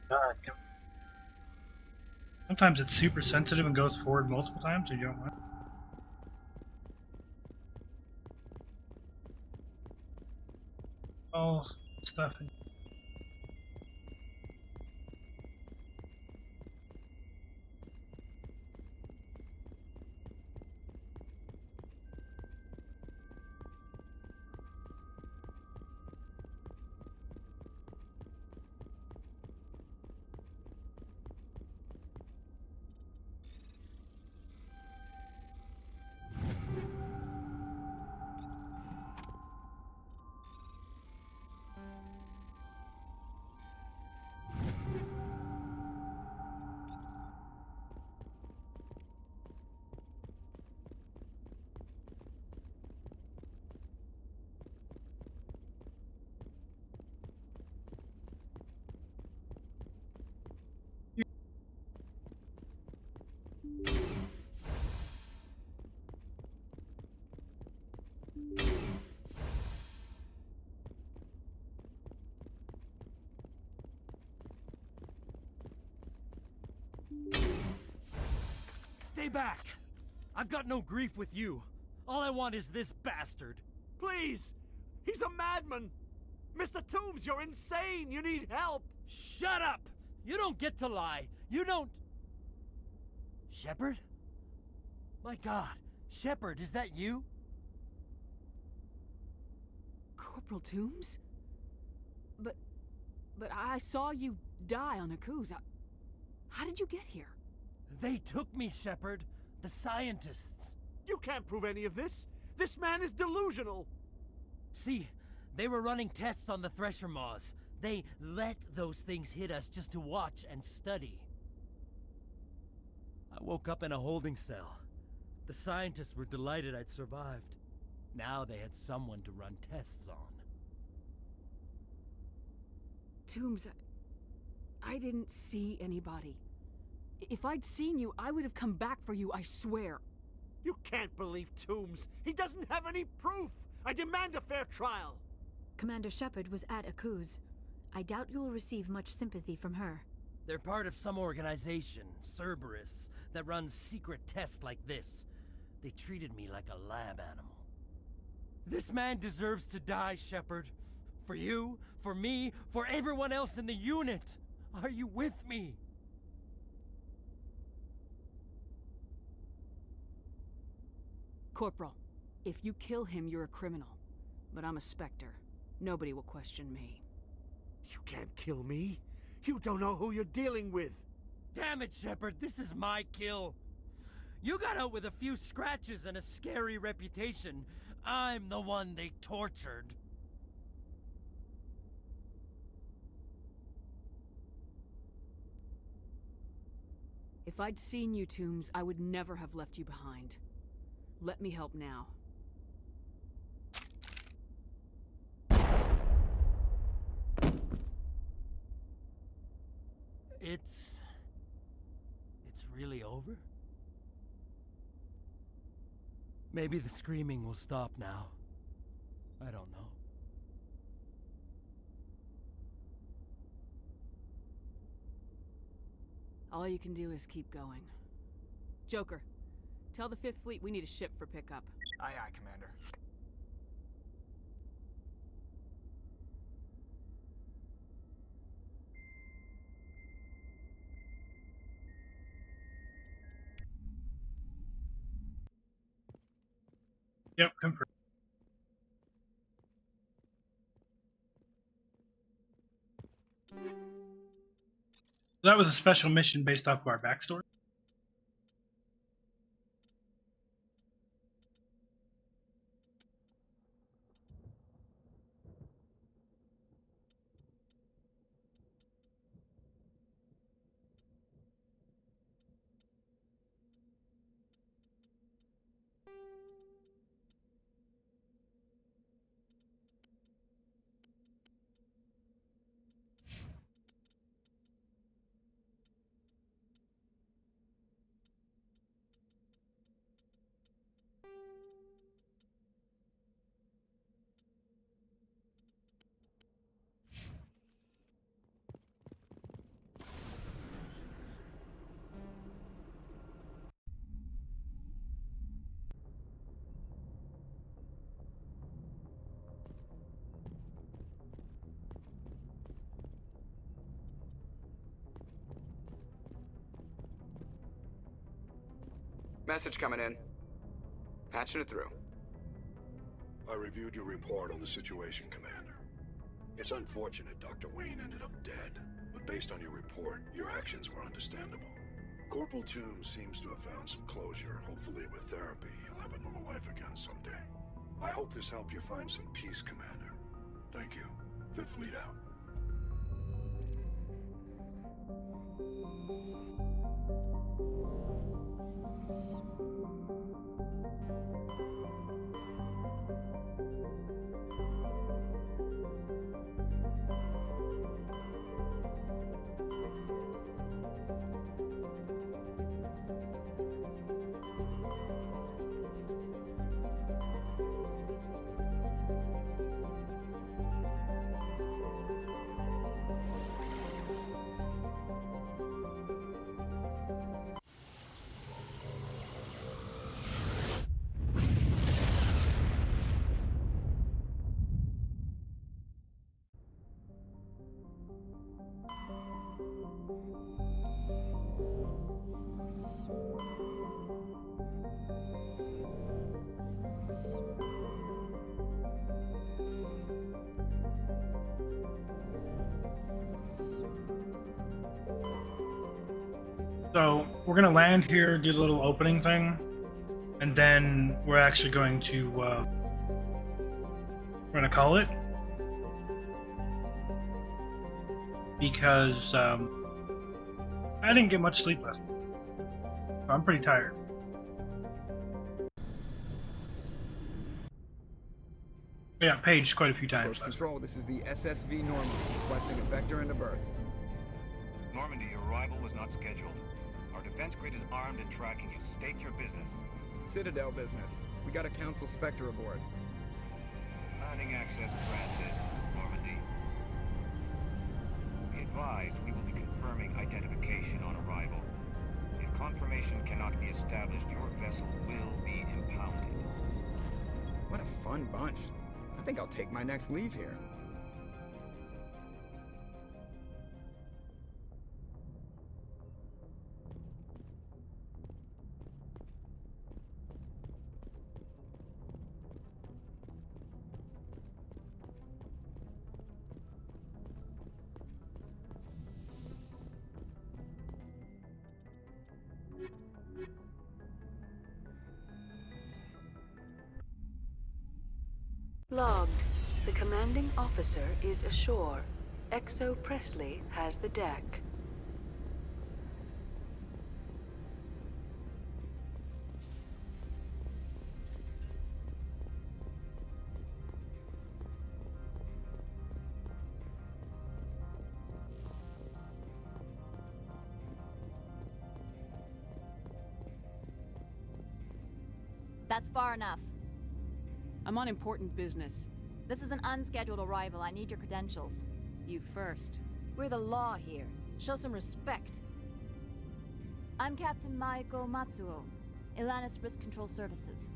Dark. Sometimes it's super sensitive and goes forward multiple times, so you don't want all stuff. Stay back! I've got no grief with you. All I want is this bastard. Please! He's a madman! Mr. Toombs, you're insane! You need help! Shut up! You don't get to lie. You don't... Shepard? My God. Shepard, is that you? Corporal Toombs? But I saw you die on Akuz. How did you get here? They took me, Shepard. The scientists. You can't prove any of this. This man is delusional. See, they were running tests on the Thresher Maws. They let those things hit us just to watch and study. I woke up in a holding cell. The scientists were delighted I'd survived. Now they had someone to run tests on. Toombs, I didn't see anybody. If I'd seen you, I would have come back for you, I swear. You can't believe Toombs. He doesn't have any proof. I demand a fair trial. Commander Shepard was at Akuz. I doubt you will receive much sympathy from her. They're part of some organization, Cerberus, that runs secret tests like this. They treated me like a lab animal. This man deserves to die, Shepard. For you, for me, for everyone else in the unit. Are you with me? Corporal, if you kill him, you're a criminal. But I'm a Spectre. Nobody will question me. You can't kill me. You don't know who you're dealing with. Damn it, Shepard, this is my kill. You got out with a few scratches and a scary reputation. I'm the one they tortured. If I'd seen you, Toombs, I would never have left you behind. Let me help now. It's really over? Maybe the screaming will stop now. I don't know. All you can do is keep going. Joker, tell the 5th Fleet we need a ship for pickup. Aye, aye, Commander. Yep, confirm. That was a special mission based off of our backstory. Message coming in. Patching it through. I reviewed your report on the situation, Commander. It's unfortunate Dr. Wayne ended up dead, but based on your report, your actions were understandable. Corporal Toombs seems to have found some closure. Hopefully with therapy, he'll have a normal life again someday. I hope this helped you find some peace, Commander. Thank you. Fifth Fleet out. So we're gonna land here, do the little opening thing, and then we're actually going to we're gonna call it because I didn't get much sleep last night. I'm pretty tired. Yeah, paged quite a few times. Control, this is the SSV Normandy, requesting a vector into berth. Normandy, your arrival was not scheduled. Our defense grid is armed and tracking you. State your business. Citadel business. We got a Council Spectre aboard. Landing access granted, Normandy. Be advised, we will be confirming identification on arrival. If confirmation cannot be established, your vessel will be impounded. What a fun bunch. I think I'll take my next leave here. Logged. The commanding officer is ashore. XO Presley has the deck. That's far enough. I'm on important business. This is an unscheduled arrival. I need your credentials. You first. We're the law here. Show some respect. I'm Captain Maiko Matsuo, Ilanis Risk Control Services.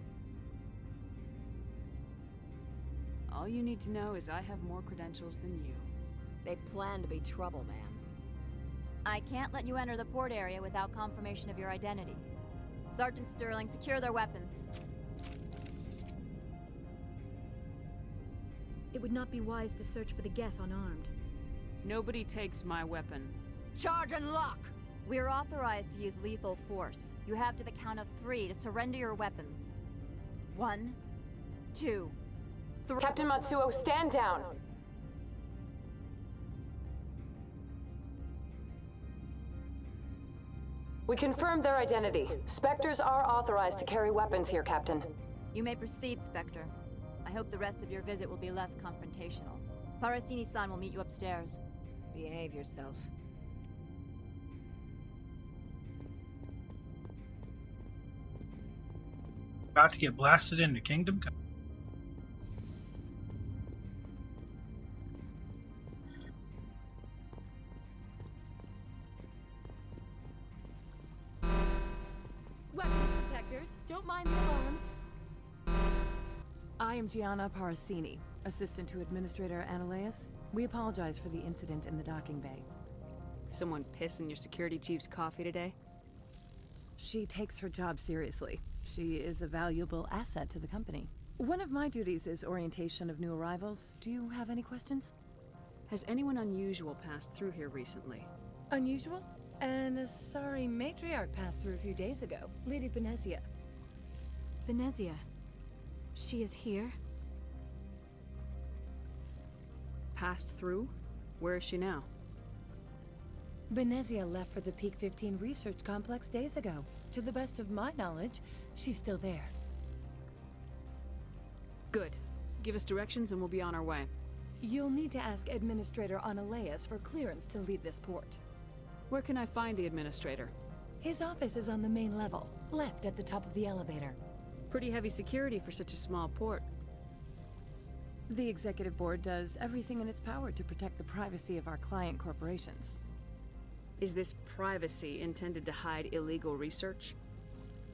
All you need to know is I have more credentials than you. They plan to be trouble, man. I can't let you enter the port area without confirmation of your identity. Sergeant Sterling, secure their weapons. It would not be wise to search for the Geth unarmed. Nobody takes my weapon. Charge and lock! We're authorized to use lethal force. You have to the count of 3 to surrender your weapons. 1, 2, 3. Captain Matsuo, stand down! We confirmed their identity. Spectres are authorized to carry weapons here, Captain. You may proceed, Spectre. I hope the rest of your visit will be less confrontational. Parasini-san will meet you upstairs. Behave yourself. About to get blasted into Kingdom Come. Weapons detectors. Don't mind the alarms. I am Gianna Parasini, assistant to Administrator Ananias. We apologize for the incident in the docking bay. Someone piss in your security chief's coffee today? She takes her job seriously. She is a valuable asset to the company. One of my duties is orientation of new arrivals. Do you have any questions? Has anyone unusual passed through here recently? Unusual? And a sorry matriarch passed through a few days ago. Lady Benezia. Benezia. She is here? Passed through? Where is she now? Benezia left for the Peak 15 research complex days ago. To the best of my knowledge, she's still there. Good. Give us directions and we'll be on our way. You'll need to ask Administrator Analeas for clearance to leave this port. Where can I find the Administrator? His office is on the main level, left at the top of the elevator. Pretty heavy security for such a small port. The Executive Board does everything in its power to protect the privacy of our client corporations. Is this privacy intended to hide illegal research?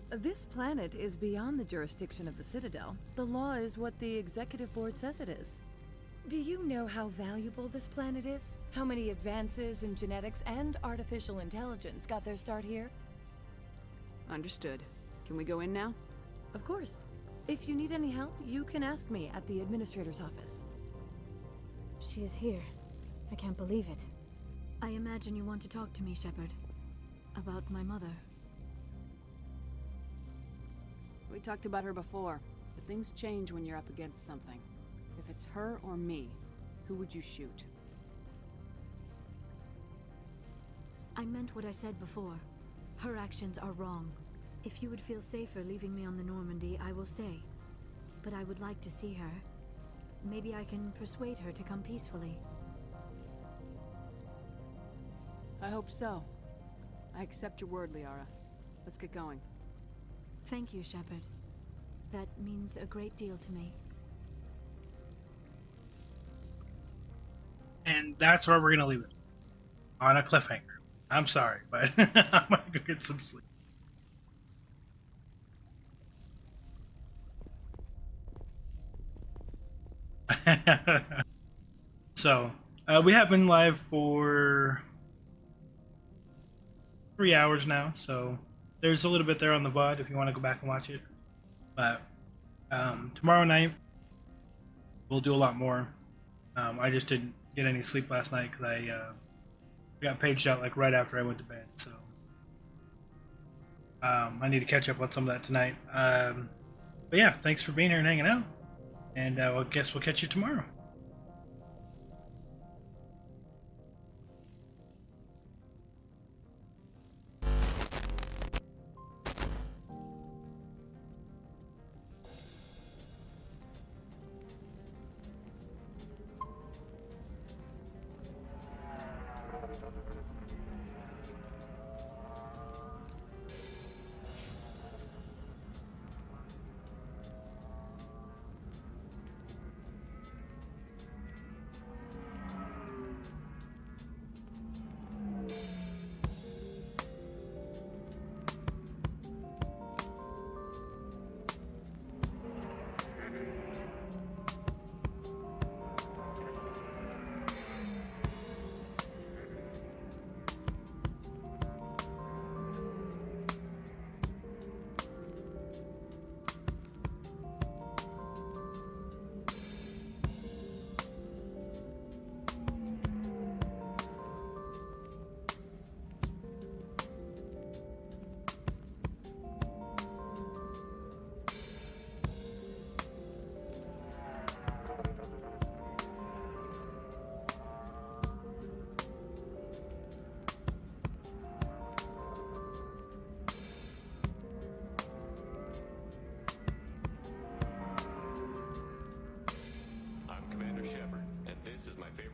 This planet is beyond the jurisdiction of the Citadel. The law is what the Executive Board says it is. Do you know how valuable this planet is? How many advances in genetics and artificial intelligence got their start here? Understood. Can we go in now? Of course. If you need any help, you can ask me at the Administrator's office. She is here. I can't believe it. I imagine you want to talk to me, Shepard. About my mother. We talked about her before, but things change when you're up against something. If it's her or me, who would you shoot? I meant what I said before. Her actions are wrong. If you would feel safer leaving me on the Normandy, I will stay. But I would like to see her. Maybe I can persuade her to come peacefully. I hope so. I accept your word, Liara. Let's get going. Thank you, Shepard. That means a great deal to me. And that's where we're going to leave it. On a cliffhanger. I'm sorry, but I'm going to go get some sleep. So, we have been live for 3 hours now, so there's a little bit there on the VOD if you want to go back and watch it. But tomorrow night, we'll do a lot more. I just didn't get any sleep last night because I got paged out like right after I went to bed, so I need to catch up on some of that tonight. But yeah, thanks for being here and hanging out, and I guess we'll catch you tomorrow.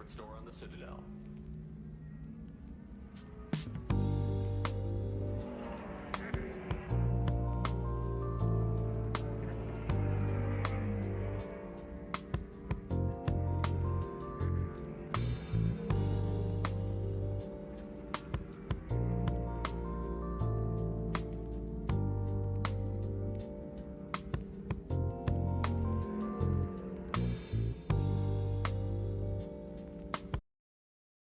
Store on the Citadel.